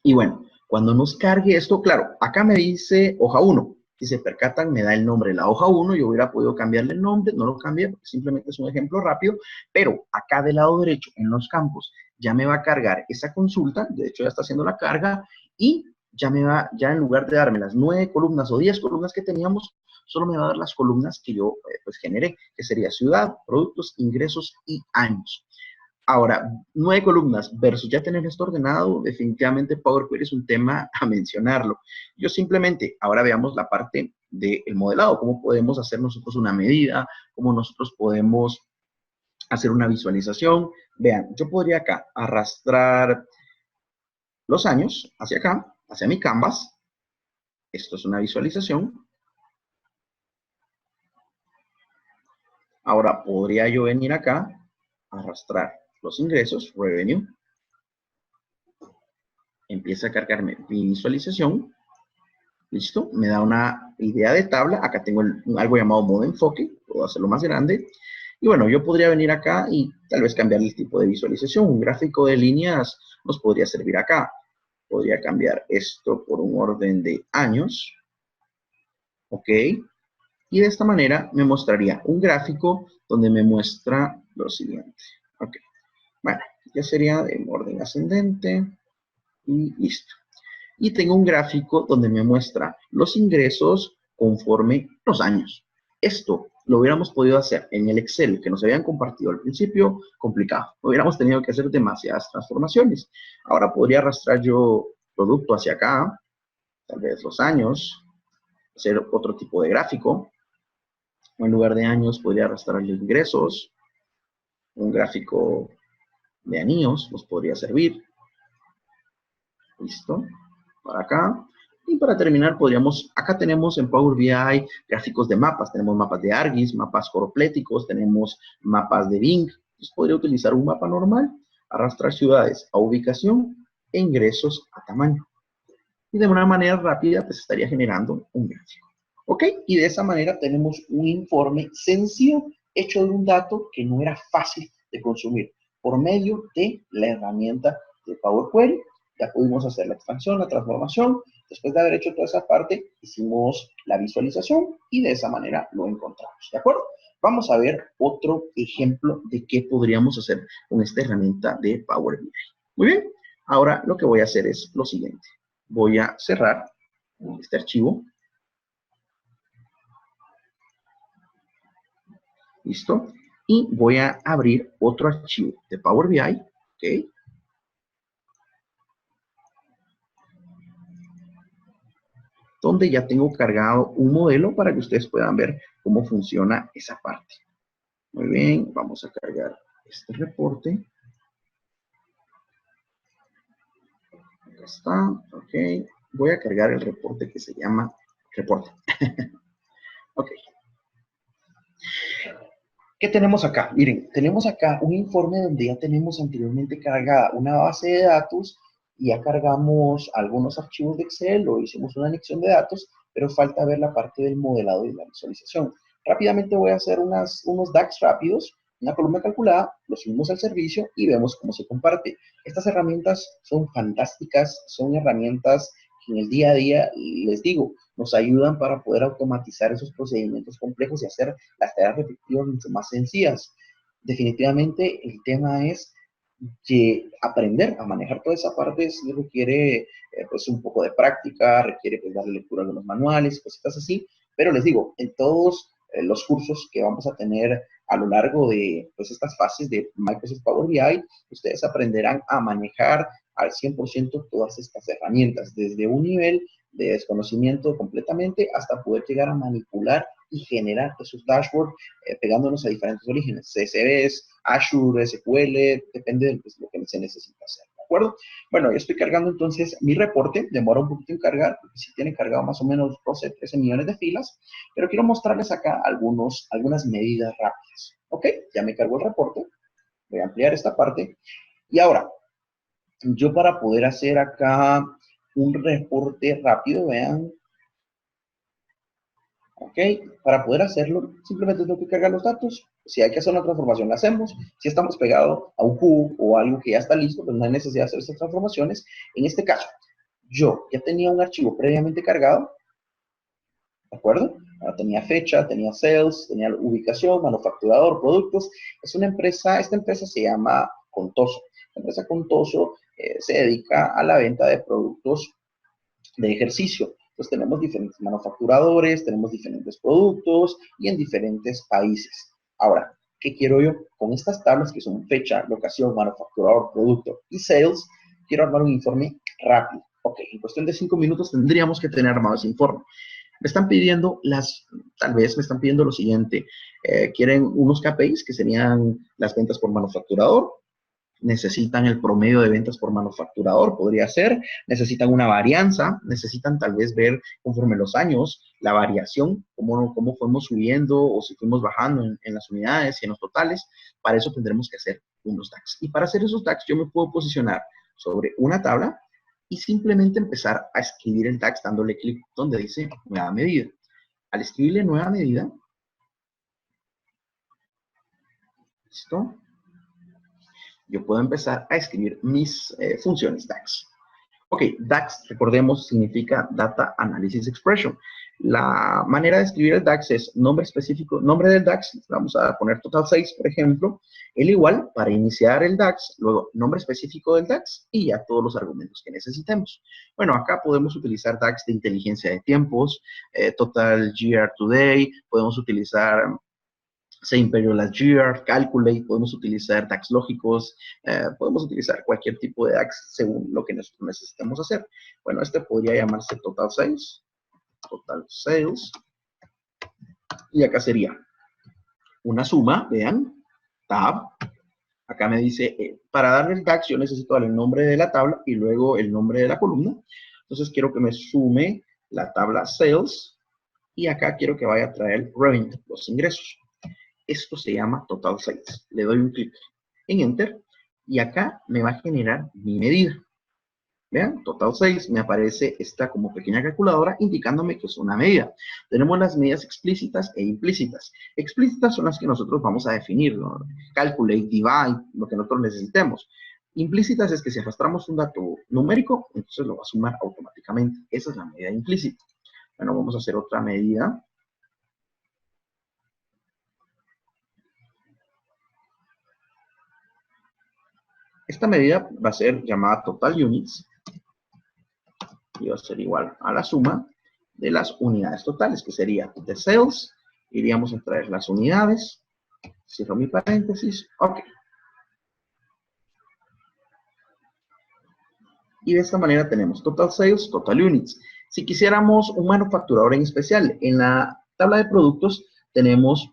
Y bueno, cuando nos cargue esto, claro, acá me dice hoja 1. Si se percatan, me da el nombre de la hoja 1. Yo hubiera podido cambiarle el nombre, no lo cambié porque simplemente es un ejemplo rápido. Pero acá del lado derecho, en los campos, ya me va a cargar esa consulta. De hecho, ya está haciendo la carga. Y ya en lugar de darme las 9 columnas o 10 columnas que teníamos, solo me va a dar las columnas que yo pues generé, que sería ciudad, productos, ingresos y años. Ahora, 9 columnas versus ya tener esto ordenado, definitivamente Power Query es un tema a mencionarlo. Yo simplemente, ahora veamos la parte del modelado, cómo podemos hacer nosotros una medida, cómo nosotros podemos hacer una visualización. Vean, yo podría acá arrastrar los años hacia acá, hacia mi canvas. Esto es una visualización. Ahora podría yo venir acá, arrastrar los ingresos, revenue. Empieza a cargarme mi visualización. Listo, me da una idea de tabla. Acá tengo algo llamado modo enfoque. Puedo hacerlo más grande. Y bueno, yo podría venir acá y tal vez cambiar el tipo de visualización. Un gráfico de líneas nos podría servir acá. Podría cambiar esto por un orden de años. Ok. Y de esta manera me mostraría un gráfico donde me muestra lo siguiente. Ok. Bueno, ya sería en orden ascendente. Y listo. Y tengo un gráfico donde me muestra los ingresos conforme los años. Esto lo hubiéramos podido hacer en el Excel que nos habían compartido al principio, complicado. Hubiéramos tenido que hacer demasiadas transformaciones. Ahora podría arrastrar yo producto hacia acá, tal vez los años, hacer otro tipo de gráfico. En lugar de años podría arrastrar los ingresos. Un gráfico de anillos nos podría servir. Listo. Para acá. Y para terminar, podríamos, acá tenemos en Power BI gráficos de mapas. Tenemos mapas de ArcGIS, mapas coropléticos, tenemos mapas de Bing. Entonces podría utilizar un mapa normal, arrastrar ciudades a ubicación e ingresos a tamaño. Y de una manera rápida, pues estaría generando un gráfico. ¿Ok? Y de esa manera tenemos un informe sencillo hecho de un dato que no era fácil de consumir por medio de la herramienta de Power Query. Ya pudimos hacer la expansión, la transformación. Después de haber hecho toda esa parte, hicimos la visualización y de esa manera lo encontramos. ¿De acuerdo? Vamos a ver otro ejemplo de qué podríamos hacer con esta herramienta de Power BI. Muy bien. Ahora lo que voy a hacer es lo siguiente. Voy a cerrar este archivo. ¿Listo? Y voy a abrir otro archivo de Power BI. ¿Ok? Donde ya tengo cargado un modelo para que ustedes puedan ver cómo funciona esa parte. Muy bien, vamos a cargar este reporte. Acá está, ok. Voy a cargar el reporte que se llama reporte. Ok. ¿Qué tenemos acá? Miren, tenemos acá un informe donde ya tenemos anteriormente cargada una base de datos y ya cargamos algunos archivos de Excel o hicimos una anexión de datos, pero falta ver la parte del modelado y la visualización. Rápidamente voy a hacer unos DAX rápidos, una columna calculada, lo subimos al servicio y vemos cómo se comparte. Estas herramientas son fantásticas, son herramientas que en el día a día, les digo, nos ayudan para poder automatizar esos procedimientos complejos y hacer las tareas repetitivas mucho más sencillas. Definitivamente el tema es que aprender a manejar toda esa parte sí requiere pues un poco de práctica, requiere pues darle lectura a los manuales, cositas así, pero les digo, en todos los cursos que vamos a tener a lo largo de pues, estas fases de Microsoft Power BI, ustedes aprenderán a manejar al 100% todas estas herramientas, desde un nivel de desconocimiento completamente hasta poder llegar a manipular y generar esos dashboards pegándonos a diferentes orígenes, CSVs, Azure, SQL, depende de pues, lo que se necesita hacer, ¿de acuerdo? Bueno, yo estoy cargando entonces mi reporte, demora un poquito en cargar, porque sí tiene cargado más o menos 12, 13 millones de filas, pero quiero mostrarles acá algunas medidas rápidas, ¿ok? Ya me cargó el reporte, voy a ampliar esta parte, y ahora, yo para poder hacer acá un reporte rápido, vean, ok, para poder hacerlo, simplemente tengo que cargar los datos. Si hay que hacer una transformación, la hacemos. Si estamos pegados a un cubo o algo que ya está listo, pues no hay necesidad de hacer esas transformaciones. En este caso, yo ya tenía un archivo previamente cargado, ¿de acuerdo? Ahora tenía fecha, tenía sales, tenía ubicación, manufacturador, productos. Es una empresa, esta empresa se llama Contoso. La empresa Contoso se dedica a la venta de productos de ejercicio. Entonces tenemos diferentes manufacturadores, tenemos diferentes productos y en diferentes países. Ahora, ¿Qué quiero yo? Con estas tablas que son fecha, locación, manufacturador, producto y sales, quiero armar un informe rápido. Ok, en cuestión de 5 minutos tendríamos que tener armado ese informe. Me están pidiendo tal vez me están pidiendo lo siguiente. Quieren unos KPIs que serían las ventas por manufacturador. Necesitan el promedio de ventas por manufacturador, podría ser. Necesitan una varianza. Necesitan tal vez ver conforme los años la variación, cómo fuimos subiendo o si fuimos bajando en las unidades y en los totales. Para eso tendremos que hacer unos DAX. Y para hacer esos DAX yo me puedo posicionar sobre una tabla y simplemente empezar a escribir el DAX dándole clic donde dice nueva medida. Al escribirle nueva medida, ¿listo? Yo puedo empezar a escribir mis funciones DAX. Ok, DAX, recordemos, significa Data Analysis Expression. La manera de escribir el DAX es nombre específico, nombre del DAX, vamos a poner total 6, por ejemplo, el igual para iniciar el DAX, luego nombre específico del DAX y ya todos los argumentos que necesitemos. Bueno, acá podemos utilizar DAX de inteligencia de tiempos, Total GR Today, podemos utilizar Same Period Last Year, Calculate, podemos utilizar DAX lógicos, podemos utilizar cualquier tipo de DAX según lo que nosotros necesitemos hacer. Bueno, este podría llamarse Total Sales, y acá sería una suma, vean, tab, acá me dice, para darle el DAX yo necesito darle el nombre de la tabla y luego el nombre de la columna, entonces quiero que me sume la tabla Sales, y acá quiero que vaya a traer Revenue, los ingresos. Esto se llama Total Sales. Le doy un clic en Enter y acá me va a generar mi medida. Vean, Total Sales, me aparece esta como pequeña calculadora indicándome que es una medida. Tenemos las medidas explícitas e implícitas. Explícitas son las que nosotros vamos a definir, ¿no? Calculate, divide, lo que nosotros necesitemos. Implícitas es que si arrastramos un dato numérico, entonces lo va a sumar automáticamente. Esa es la medida implícita. Bueno, vamos a hacer otra medida. Esta medida va a ser llamada Total Units y va a ser igual a la suma de las unidades totales, que sería de sales. Iríamos a traer las unidades. Cierro mi paréntesis. Ok. Y de esta manera tenemos Total Sales, Total Units. Si quisiéramos un manufacturador en especial, en la tabla de productos tenemos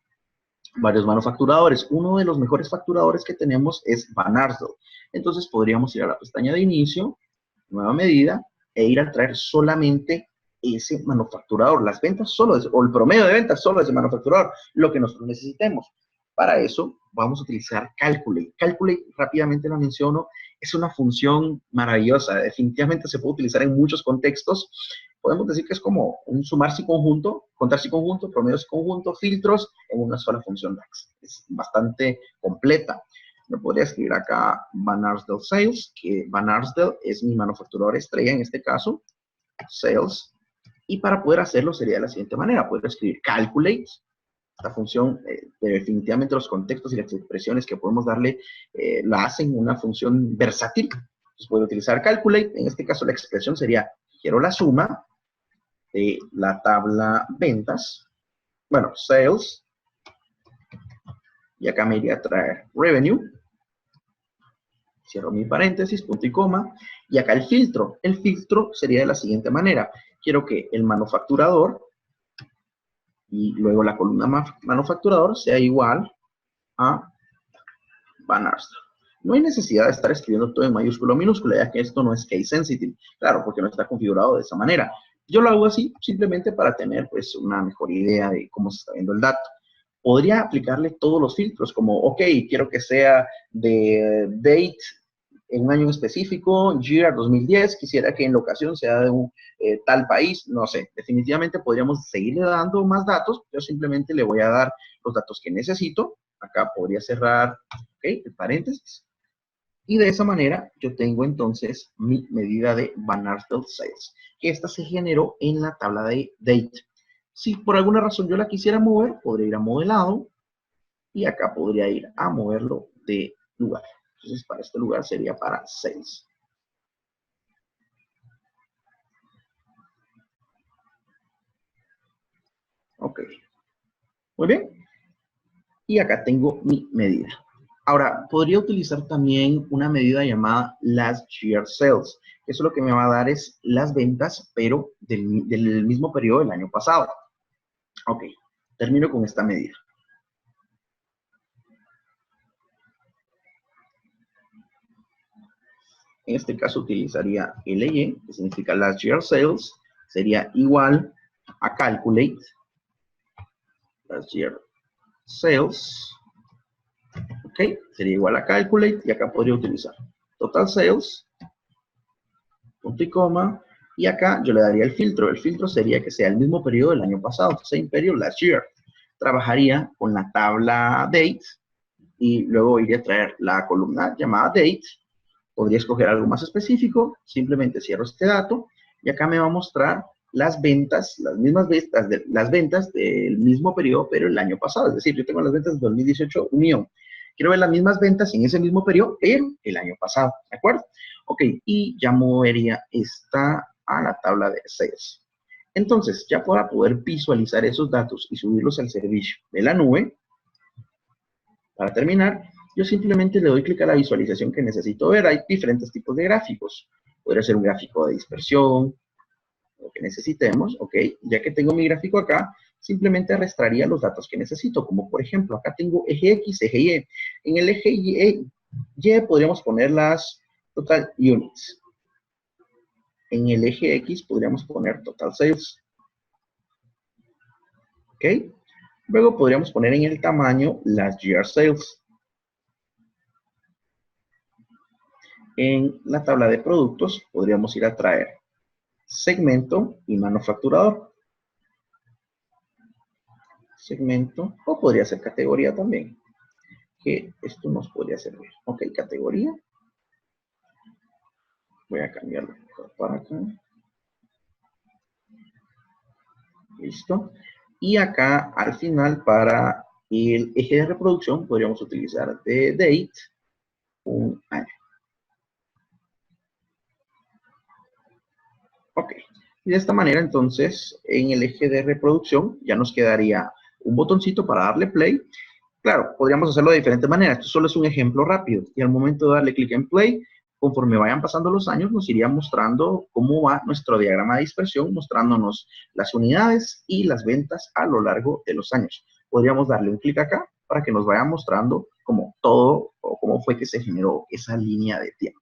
varios manufacturadores. Uno de los mejores facturadores que tenemos es Van Arsdale. Entonces podríamos ir a la pestaña de inicio, nueva medida, e ir a traer solamente ese manufacturador. Las ventas solo, o el promedio de ventas solo de ese manufacturador, lo que nosotros necesitemos. Para eso vamos a utilizar Calculate. Calculate, rápidamente lo menciono, es una función maravillosa. Definitivamente se puede utilizar en muchos contextos. Podemos decir que es como un sumarse y conjunto, contarse y conjunto, promedios y conjunto, filtros en una sola función DAX. Es bastante completa. Me podría escribir acá Van Arsdale Sales, que Van Arsdale es mi manufacturador estrella en este caso, Sales. Y para poder hacerlo sería de la siguiente manera. Puedo escribir Calculate. Esta función, definitivamente los contextos y las expresiones que podemos darle la hacen una función versátil. Entonces puedo utilizar Calculate. En este caso la expresión sería, quiero la suma de la tabla ventas, bueno, Sales, y acá me iría a traer Revenue. Cierro mi paréntesis, punto y coma, y acá el filtro. El filtro sería de la siguiente manera. Quiero que el manufacturador y luego la columna manufacturador sea igual a Van Arsdale. No hay necesidad de estar escribiendo todo en mayúscula o minúscula, ya que esto no es case sensitive. Claro, porque no está configurado de esa manera. Yo lo hago así simplemente para tener pues una mejor idea de cómo se está viendo el dato. Podría aplicarle todos los filtros, como, ok, quiero que sea de date en un año específico, year 2010, quisiera que en la ocasión sea de un tal país, no sé, definitivamente podríamos seguirle dando más datos, yo simplemente le voy a dar los datos que necesito, acá podría cerrar, el paréntesis, y de esa manera yo tengo entonces mi medida de Van Arsdale Sales, que esta se generó en la tabla de date. Si por alguna razón yo la quisiera mover, podría ir a modelado, y acá podría ir a moverlo de lugar. Entonces, para este lugar sería para Sales. Ok. Muy bien. Y acá tengo mi medida. Ahora, podría utilizar también una medida llamada Last Year Sales. Eso lo que me va a dar es las ventas, pero del mismo periodo del año pasado. Ok, termino con esta medida. En este caso utilizaría LY, que significa Last Year Sales, sería igual a Calculate, Last Year Sales, ok, sería igual a Calculate, y acá podría utilizar Total Sales, punto y coma, y acá yo le daría el filtro sería que sea el mismo periodo del año pasado, same period last year. Trabajaría con la tabla Date, y luego iría a traer la columna llamada Date. Podría escoger algo más específico, simplemente cierro este dato, y acá me va a mostrar las ventas, las mismas ventas, las ventas del mismo periodo, pero el año pasado. Es decir, yo tengo las ventas de 2018, 1.000.000. Quiero ver las mismas ventas en ese mismo periodo, pero el año pasado, ¿de acuerdo? Ok, y ya movería esta a la tabla de Sales. Entonces, ya para poder visualizar esos datos y subirlos al servicio de la nube, para terminar, yo simplemente le doy clic a la visualización que necesito ver. Hay diferentes tipos de gráficos. Podría ser un gráfico de dispersión, lo que necesitemos, ¿ok? Ya que tengo mi gráfico acá, simplemente arrastraría los datos que necesito, como por ejemplo, acá tengo eje X, eje Y. En el eje Y podríamos poner las total units. En el eje X podríamos poner total sales. ¿Ok? Luego podríamos poner en el tamaño las year sales. En la tabla de productos podríamos ir a traer segmento y manufacturador. Segmento, o podría ser categoría también, que esto nos podría servir. Ok, categoría. Voy a cambiarlo para acá. Listo. Y acá al final para el eje de reproducción podríamos utilizar de date un año. Ok. Y de esta manera entonces en el eje de reproducción ya nos quedaría un botoncito para darle play. Claro, podríamos hacerlo de diferentes maneras. Esto solo es un ejemplo rápido. Y al momento de darle clic en play, conforme vayan pasando los años, nos iría mostrando cómo va nuestro diagrama de dispersión, mostrándonos las unidades y las ventas a lo largo de los años. Podríamos darle un clic acá para que nos vaya mostrando como todo o cómo fue que se generó esa línea de tiempo.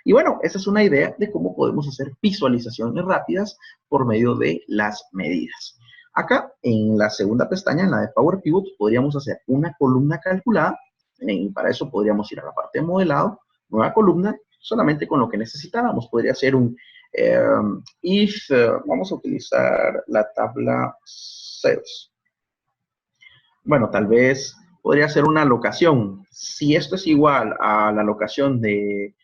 Y bueno, esa es una idea de cómo podemos hacer visualizaciones rápidas por medio de las medidas. Acá, en la segunda pestaña, en la de Power Pivot, podríamos hacer una columna calculada. Y para eso podríamos ir a la parte de modelado, nueva columna, solamente con lo que necesitáramos. Podría ser un vamos a utilizar la tabla Sales. Bueno, tal vez podría ser una locación. Si esto es igual a la locación de,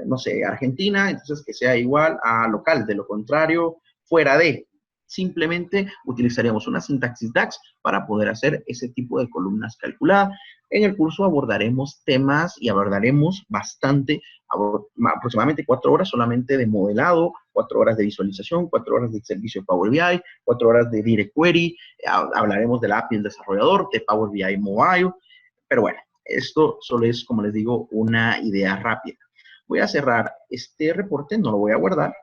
no sé, Argentina, entonces que sea igual a local. De lo contrario, fuera de. Simplemente utilizaríamos una sintaxis DAX para poder hacer ese tipo de columnas calculadas. En el curso abordaremos temas y abordaremos bastante, aproximadamente 4 horas solamente de modelado, 4 horas de visualización, 4 horas de servicio de Power BI, 4 horas de Direct Query, hablaremos de la API del desarrollador, de Power BI Mobile, pero bueno, esto solo es, como les digo, una idea rápida. Voy a cerrar este reporte, no lo voy a guardar,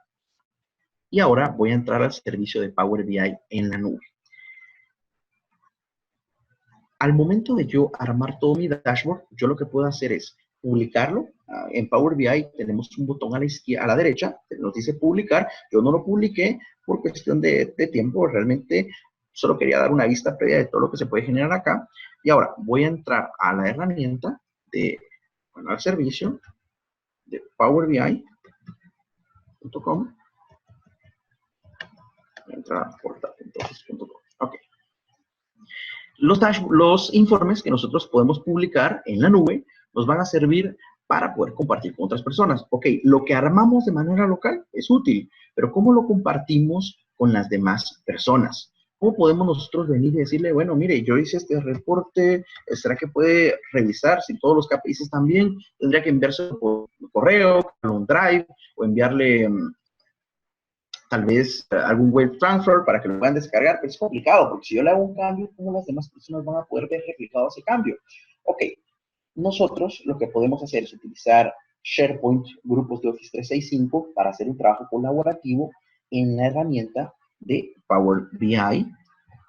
y ahora voy a entrar al servicio de Power BI en la nube. Al momento de yo armar todo mi dashboard, yo lo que puedo hacer es publicarlo. En Power BI tenemos un botón a la izquierda, a la derecha, que nos dice publicar. Yo no lo publiqué por cuestión de tiempo, realmente solo quería dar una vista previa de todo lo que se puede generar acá. Y ahora voy a entrar a la herramienta de, bueno, al servicio de powerbi.com. Entrar a portal.com. Ok. Los informes que nosotros podemos publicar en la nube nos van a servir para poder compartir con otras personas. Ok, lo que armamos de manera local es útil, pero ¿cómo lo compartimos con las demás personas? ¿Cómo podemos nosotros venir y decirle, bueno, mire, yo hice este reporte, ¿será que puede revisar si todos los KPIs están bien? ¿Tendría que enviarse por correo, por un drive, o enviarle tal vez algún web transfer para que lo puedan descargar, pero es complicado, porque si yo le hago un cambio, ¿cómo las demás personas van a poder ver replicado ese cambio? Ok, nosotros lo que podemos hacer es utilizar SharePoint, grupos de Office 365, para hacer un trabajo colaborativo en la herramienta de Power BI.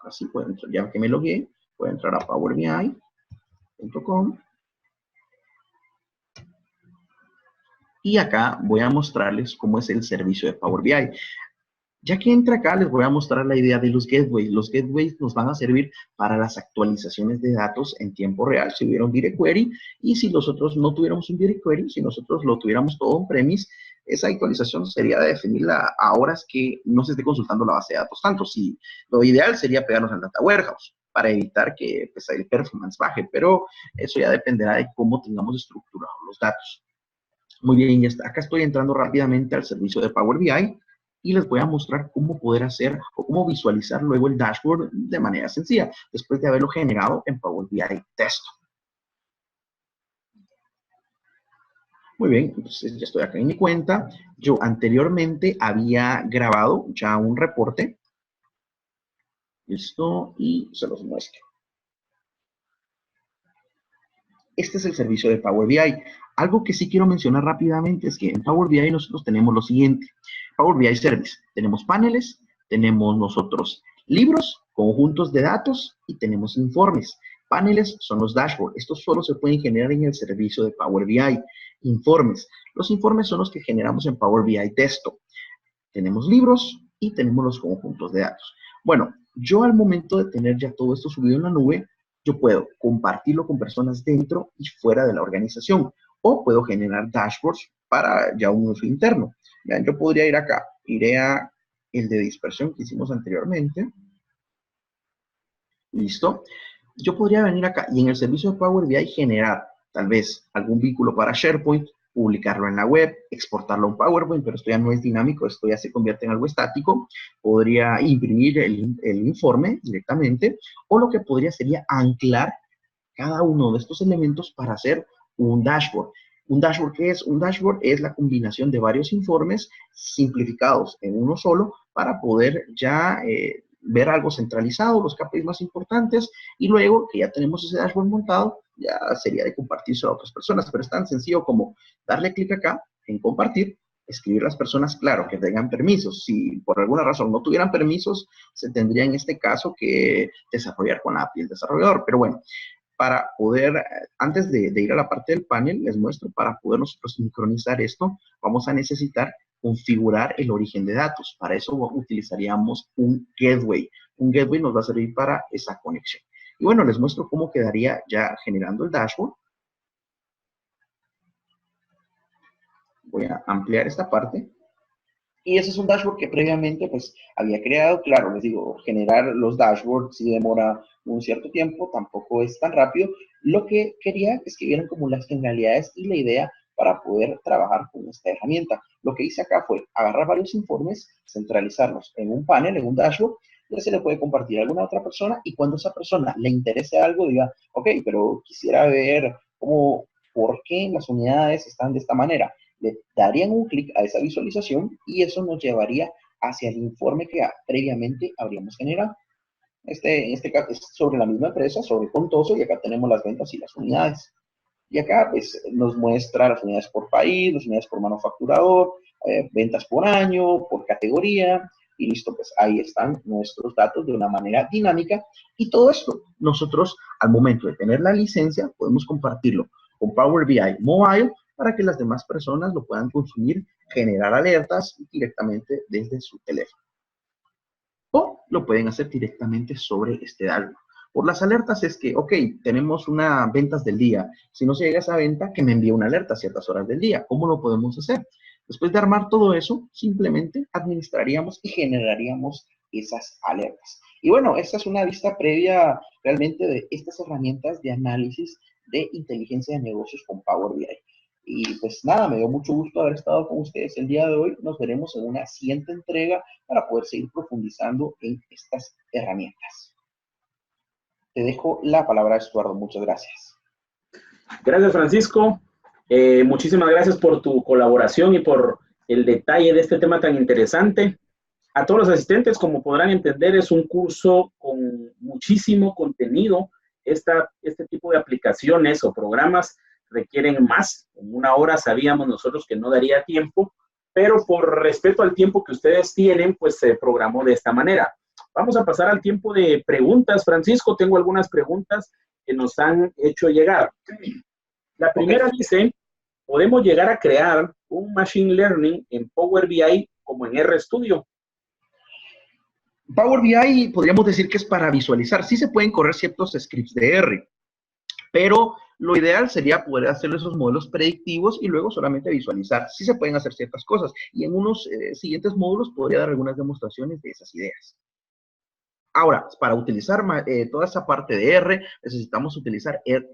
Así puedo entrar, ya que me logué, puedo entrar a powerbi.com. Y acá voy a mostrarles cómo es el servicio de Power BI. Ya que entra acá, les voy a mostrar la idea de los gateways. Los gateways nos van a servir para las actualizaciones de datos en tiempo real, si hubiera un direct query, y si nosotros no tuviéramos un direct query, si nosotros lo tuviéramos todo on-premise, esa actualización sería de definirla a horas que no se esté consultando la base de datos tanto. Si lo ideal sería pegarnos al data warehouse para evitar que pues, el performance baje, pero eso ya dependerá de cómo tengamos estructurados los datos. Muy bien, ya está. Acá estoy entrando rápidamente al servicio de Power BI y les voy a mostrar cómo poder hacer o cómo visualizar luego el dashboard de manera sencilla, después de haberlo generado en Power BI Test. Muy bien, entonces ya estoy acá en mi cuenta. Yo anteriormente había grabado ya un reporte. Listo, y se los muestro. Este es el servicio de Power BI. Algo que sí quiero mencionar rápidamente es que en Power BI nosotros tenemos lo siguiente. Power BI Service. Tenemos paneles, tenemos nosotros libros, conjuntos de datos y tenemos informes. Paneles son los dashboards. Estos solo se pueden generar en el servicio de Power BI. Informes. Los informes son los que generamos en Power BI Desktop. Tenemos libros y tenemos los conjuntos de datos. Bueno, yo al momento de tener ya todo esto subido en la nube, yo puedo compartirlo con personas dentro y fuera de la organización, o puedo generar dashboards para ya un uso interno. Vean, yo podría ir acá, iré a el de dispersión que hicimos anteriormente. Listo. Yo podría venir acá y en el servicio de Power BI generar tal vez algún vínculo para SharePoint, publicarlo en la web, exportarlo a un PowerPoint, pero esto ya no es dinámico, esto ya se convierte en algo estático. Podría imprimir el informe directamente, o lo que podría sería anclar cada uno de estos elementos para hacer un dashboard. ¿Un dashboard qué es? Un dashboard es la combinación de varios informes simplificados en uno solo para poder ya ver algo centralizado, los KPIs más importantes, y luego que ya tenemos ese dashboard montado, ya sería de compartirse a otras personas, pero es tan sencillo como darle clic acá en compartir, escribir las personas, claro, que tengan permisos. Si por alguna razón no tuvieran permisos, se tendría en este caso que desarrollar con la API el desarrollador, pero bueno, para poder, antes de ir a la parte del panel, les muestro, para poder nosotros sincronizar esto, vamos a necesitar configurar el origen de datos. Para eso utilizaríamos un gateway. Un gateway nos va a servir para esa conexión. Y bueno, les muestro cómo quedaría ya generando el dashboard. Voy a ampliar esta parte. Y ese es un dashboard que previamente pues había creado. Claro, les digo, generar los dashboards sí demora un cierto tiempo, tampoco es tan rápido. Lo que quería es que vieran como las generalidades y la idea para poder trabajar con esta herramienta. Lo que hice acá fue agarrar varios informes, centralizarlos en un panel, en un dashboard, ya se le puede compartir a alguna otra persona, y cuando esa persona le interese algo, diga, ok, pero quisiera ver cómo, por qué las unidades están de esta manera. Le darían un clic a esa visualización y eso nos llevaría hacia el informe que previamente habríamos generado. En este caso es sobre la misma empresa, sobre Contoso, y acá tenemos las ventas y las unidades. Y acá pues nos muestra las unidades por país, las unidades por manufacturador, ventas por año, por categoría, y listo, pues ahí están nuestros datos de una manera dinámica. Y todo esto nosotros al momento de tener la licencia podemos compartirlo con Power BI Mobile para que las demás personas lo puedan consumir, generar alertas directamente desde su teléfono. O lo pueden hacer directamente sobre este dashboard. Por las alertas es que, ok, tenemos una ventas del día. Si no se llega a esa venta, que me envíe una alerta a ciertas horas del día. ¿Cómo lo podemos hacer? Después de armar todo eso, simplemente administraríamos y generaríamos esas alertas. Y bueno, esta es una vista previa realmente de estas herramientas de análisis de inteligencia de negocios con Power BI. Y pues nada, me dio mucho gusto haber estado con ustedes el día de hoy. Nos veremos en una siguiente entrega para poder seguir profundizando en estas herramientas. Te dejo la palabra, Estuardo. Muchas gracias. Gracias, Francisco. Muchísimas gracias por tu colaboración y por el detalle de este tema tan interesante. A todos los asistentes, como podrán entender, es un curso con muchísimo contenido. Este tipo de aplicaciones o programas requieren más. En una hora sabíamos nosotros que no daría tiempo, pero por respeto al tiempo que ustedes tienen, pues se programó de esta manera. Vamos a pasar al tiempo de preguntas. Francisco, tengo algunas preguntas que nos han hecho llegar. La primera dice, ¿podemos llegar a crear un Machine Learning en Power BI como en RStudio? Power BI podríamos decir que es para visualizar. Sí se pueden correr ciertos scripts de R, pero lo ideal sería poder hacer esos modelos predictivos y luego solamente visualizar. Sí se pueden hacer ciertas cosas y en unos siguientes módulos podría dar algunas demostraciones de esas ideas. Ahora, para utilizar toda esa parte de R, necesitamos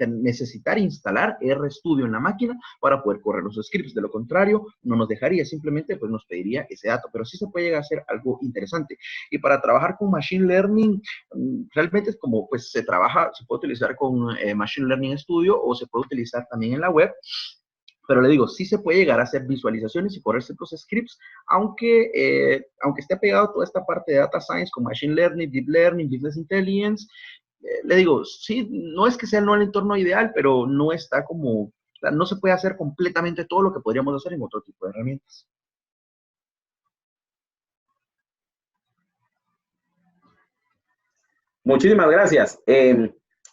necesitar instalar RStudio en la máquina para poder correr los scripts. De lo contrario, no nos dejaría, simplemente pues nos pediría ese dato, pero sí se puede llegar a hacer algo interesante. Y para trabajar con Machine Learning, realmente es como pues se puede utilizar con Machine Learning Studio o se puede utilizar también en la web. Pero le digo, sí se puede llegar a hacer visualizaciones y correr ciertos scripts, aunque esté pegado toda esta parte de Data Science con Machine Learning, Deep Learning, Business Intelligence. Le digo, sí, no es que sea no el entorno ideal, pero no está como, no se puede hacer completamente todo lo que podríamos hacer en otro tipo de herramientas. Muchísimas gracias.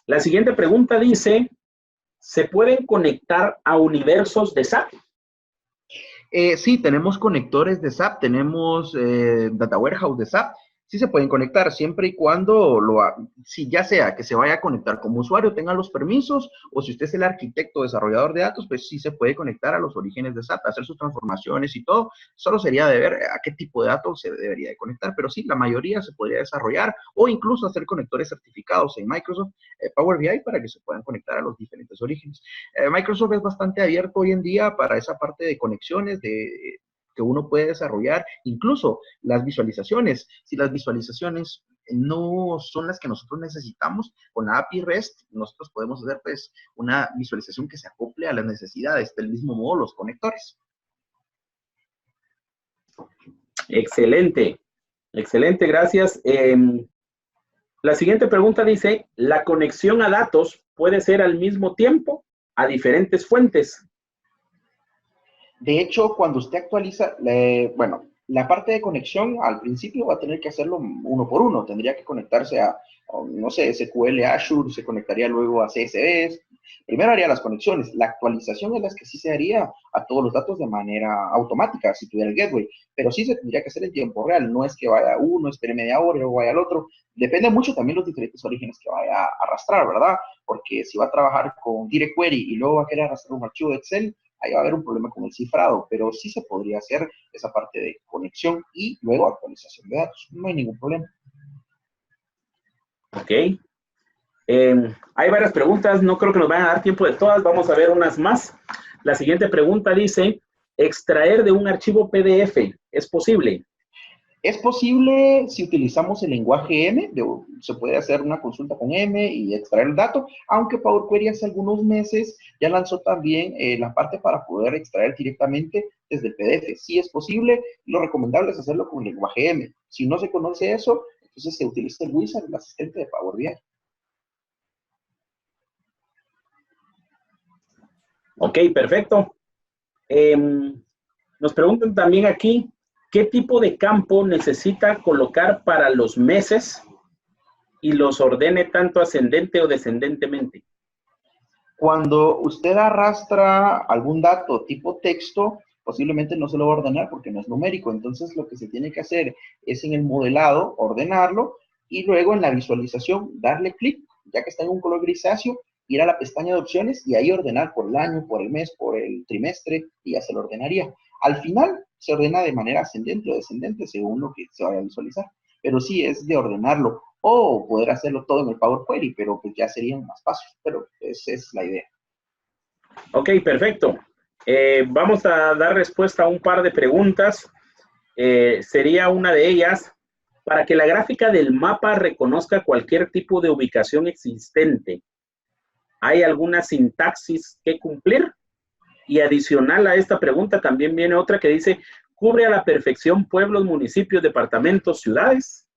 La siguiente pregunta dice, ¿se pueden conectar a universos de SAP? Sí, tenemos conectores de SAP, tenemos Data Warehouse de SAP. Sí se pueden conectar siempre y cuando si ya sea que se vaya a conectar como usuario, tenga los permisos, o si usted es el arquitecto desarrollador de datos, pues sí se puede conectar a los orígenes de SAP, hacer sus transformaciones y todo. Solo sería de ver a qué tipo de datos se debería de conectar, pero sí, la mayoría se podría desarrollar o incluso hacer conectores certificados en Microsoft Power BI para que se puedan conectar a los diferentes orígenes. Microsoft es bastante abierto hoy en día para esa parte de conexiones, que uno puede desarrollar, incluso las visualizaciones. Si las visualizaciones no son las que nosotros necesitamos, con la API REST nosotros podemos hacer pues una visualización que se acople a las necesidades, del mismo modo los conectores. Excelente, excelente, gracias. La siguiente pregunta dice, ¿la conexión a datos puede ser al mismo tiempo a diferentes fuentes? De hecho, cuando usted actualiza, la parte de conexión al principio va a tener que hacerlo uno por uno. Tendría que conectarse a no sé, SQL Azure, se conectaría luego a CSV. Primero haría las conexiones. La actualización es la que sí se haría a todos los datos de manera automática, si tuviera el gateway. Pero sí se tendría que hacer en tiempo real. No es que vaya uno, espere media hora y luego vaya al otro. Depende mucho también los diferentes orígenes que vaya a arrastrar, ¿verdad? Porque si va a trabajar con Direct Query y luego va a querer arrastrar un archivo de Excel, ahí va a haber un problema con el cifrado, pero sí se podría hacer esa parte de conexión y luego actualización de datos. No hay ningún problema. Ok. Hay varias preguntas, no creo que nos vayan a dar tiempo de todas, vamos a ver unas más. La siguiente pregunta dice, ¿extraer de un archivo PDF es posible? Es posible si utilizamos el lenguaje M, se puede hacer una consulta con M y extraer el dato, aunque Power Query hace algunos meses ya lanzó también la parte para poder extraer directamente desde el PDF. Sí es posible, lo recomendable es hacerlo con el lenguaje M. Si no se conoce eso, entonces se utiliza el Wizard, el asistente de Power BI. Ok, perfecto. Nos preguntan también aquí, ¿qué tipo de campo necesita colocar para los meses y los ordene tanto ascendente o descendentemente? Cuando usted arrastra algún dato tipo texto, posiblemente no se lo va a ordenar porque no es numérico. Entonces, lo que se tiene que hacer es en el modelado, ordenarlo, y luego en la visualización darle clic, ya que está en un color grisáceo, ir a la pestaña de opciones y ahí ordenar por el año, por el mes, por el trimestre, y ya se lo ordenaría. Al final, se ordena de manera ascendente o descendente según lo que se vaya a visualizar. Pero sí es de ordenarlo, o poder hacerlo todo en el Power Query, pero pues ya serían más pasos, pero esa es la idea. Ok, perfecto. Vamos a dar respuesta a un par de preguntas. Sería una de ellas, para que la gráfica del mapa reconozca cualquier tipo de ubicación existente, ¿hay alguna sintaxis que cumplir? Y adicional a esta pregunta también viene otra que dice, ¿Cubre a la perfección pueblos, municipios, departamentos, ciudades?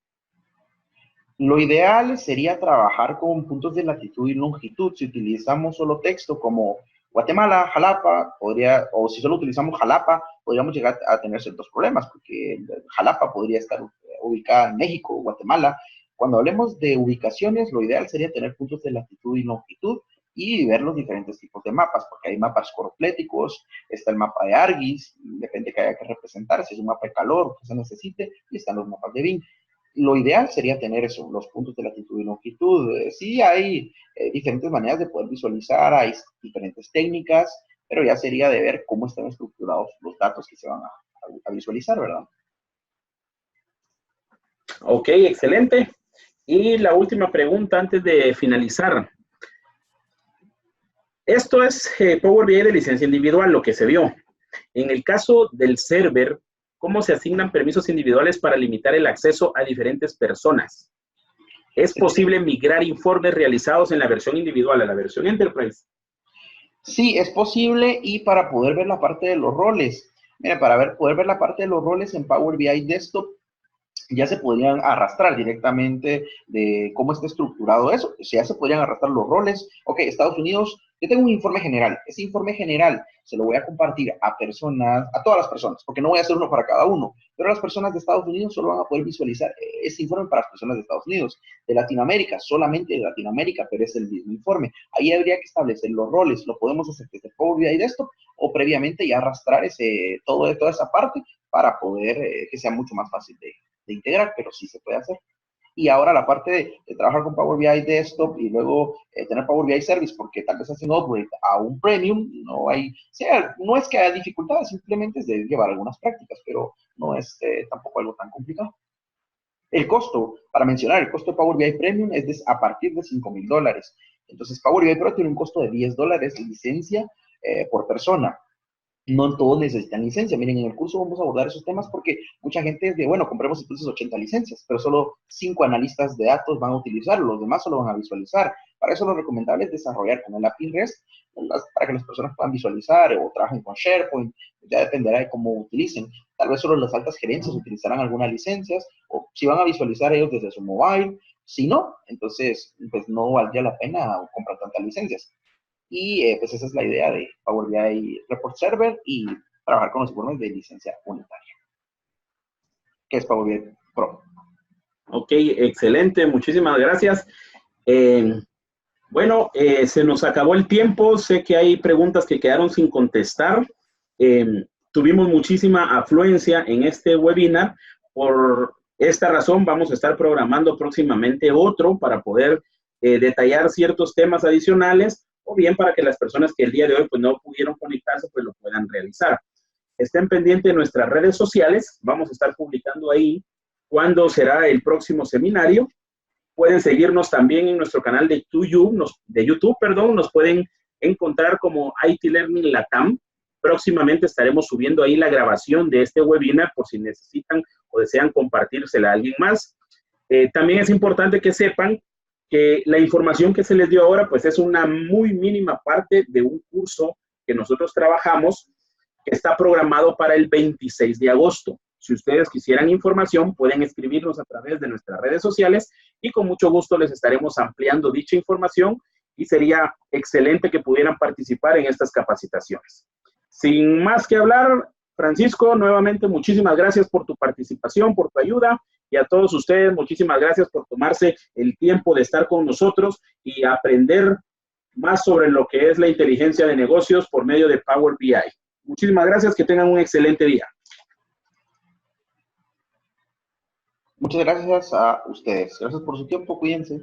Lo ideal sería trabajar con puntos de latitud y longitud. Si utilizamos solo texto como Guatemala, Jalapa, o si solo utilizamos Jalapa, podríamos llegar a tener ciertos problemas, porque Jalapa podría estar ubicada en México o Guatemala. Cuando hablemos de ubicaciones, lo ideal sería tener puntos de latitud y longitud y ver los diferentes tipos de mapas, porque hay mapas corpléticos, está el mapa de Argis, depende que haya que representar, si es un mapa de calor que se necesite, y están los mapas de BIM. Lo ideal sería tener eso, los puntos de latitud y longitud. Sí hay diferentes maneras de poder visualizar, hay diferentes técnicas, pero ya sería de ver cómo están estructurados los datos que se van a visualizar, ¿verdad? Ok, excelente. Y la última pregunta antes de finalizar. Esto es Power BI de licencia individual, lo que se vio. En el caso del server, ¿cómo se asignan permisos individuales para limitar el acceso a diferentes personas? ¿Es posible migrar informes realizados en la versión individual a la versión Enterprise? Sí, es posible, y para poder ver la parte de los roles. Mira, poder ver la parte de los roles en Power BI Desktop, ya se podrían arrastrar directamente de cómo está estructurado eso. O sea, ya se podrían arrastrar los roles. Ok, Estados Unidos, yo tengo un informe general. Ese informe general se lo voy a compartir a personas, a todas las personas, porque no voy a hacer uno para cada uno. Pero las personas de Estados Unidos solo van a poder visualizar ese informe para las personas de Estados Unidos. De Latinoamérica, solamente de Latinoamérica, pero es el mismo informe. Ahí habría que establecer los roles. Lo podemos hacer desde Power BI Desktop o previamente ya arrastrar toda esa parte para poder que sea mucho más fácil de integrar, pero sí se puede hacer. Y ahora la parte de trabajar con Power BI Desktop y luego tener Power BI Service, porque tal vez hacen upgrade a un premium, no es que haya dificultades, simplemente es de llevar algunas prácticas, pero no es tampoco algo tan complicado. El costo, para mencionar, el costo de Power BI Premium es a partir de $5,000. Entonces, Power BI Pro tiene un costo de $10 de licencia por persona. No todos necesitan licencia. Miren, en el curso vamos a abordar esos temas porque mucha gente es de, bueno, compremos entonces 80 licencias, pero solo 5 analistas de datos van a utilizarlo, los demás solo van a visualizar. Para eso lo recomendable es desarrollar con el API REST para que las personas puedan visualizar o trabajen con SharePoint. Ya dependerá de cómo utilicen. Tal vez solo las altas gerencias utilizarán algunas licencias, o si van a visualizar ellos desde su mobile. Si no, entonces pues no valdría la pena comprar tantas licencias. Y pues esa es la idea de Power BI Report Server y trabajar con los informes de licencia unitaria, que es Power BI Pro. Ok, excelente, muchísimas gracias. Bueno, se nos acabó el tiempo, sé que hay preguntas que quedaron sin contestar. Tuvimos muchísima afluencia en este webinar. Por esta razón vamos a estar programando próximamente otro para poder detallar ciertos temas adicionales, o bien para que las personas que el día de hoy pues, no pudieron conectarse, pues lo puedan realizar. Estén pendientes de nuestras redes sociales, vamos a estar publicando ahí cuándo será el próximo seminario. Pueden seguirnos también en nuestro canal de YouTube, nos pueden encontrar como IT Learning Latam. Próximamente estaremos subiendo ahí la grabación de este webinar por si necesitan o desean compartírsela a alguien más. También es importante que sepan que la información que se les dio ahora pues es una muy mínima parte de un curso que nosotros trabajamos que está programado para el 26 de agosto. Si ustedes quisieran información, pueden escribirnos a través de nuestras redes sociales y con mucho gusto les estaremos ampliando dicha información y sería excelente que pudieran participar en estas capacitaciones. Sin más que hablar, Francisco, nuevamente muchísimas gracias por tu participación, por tu ayuda, y a todos ustedes muchísimas gracias por tomarse el tiempo de estar con nosotros y aprender más sobre lo que es la inteligencia de negocios por medio de Power BI. Muchísimas gracias, que tengan un excelente día. Muchas gracias a ustedes. Gracias por su tiempo, cuídense.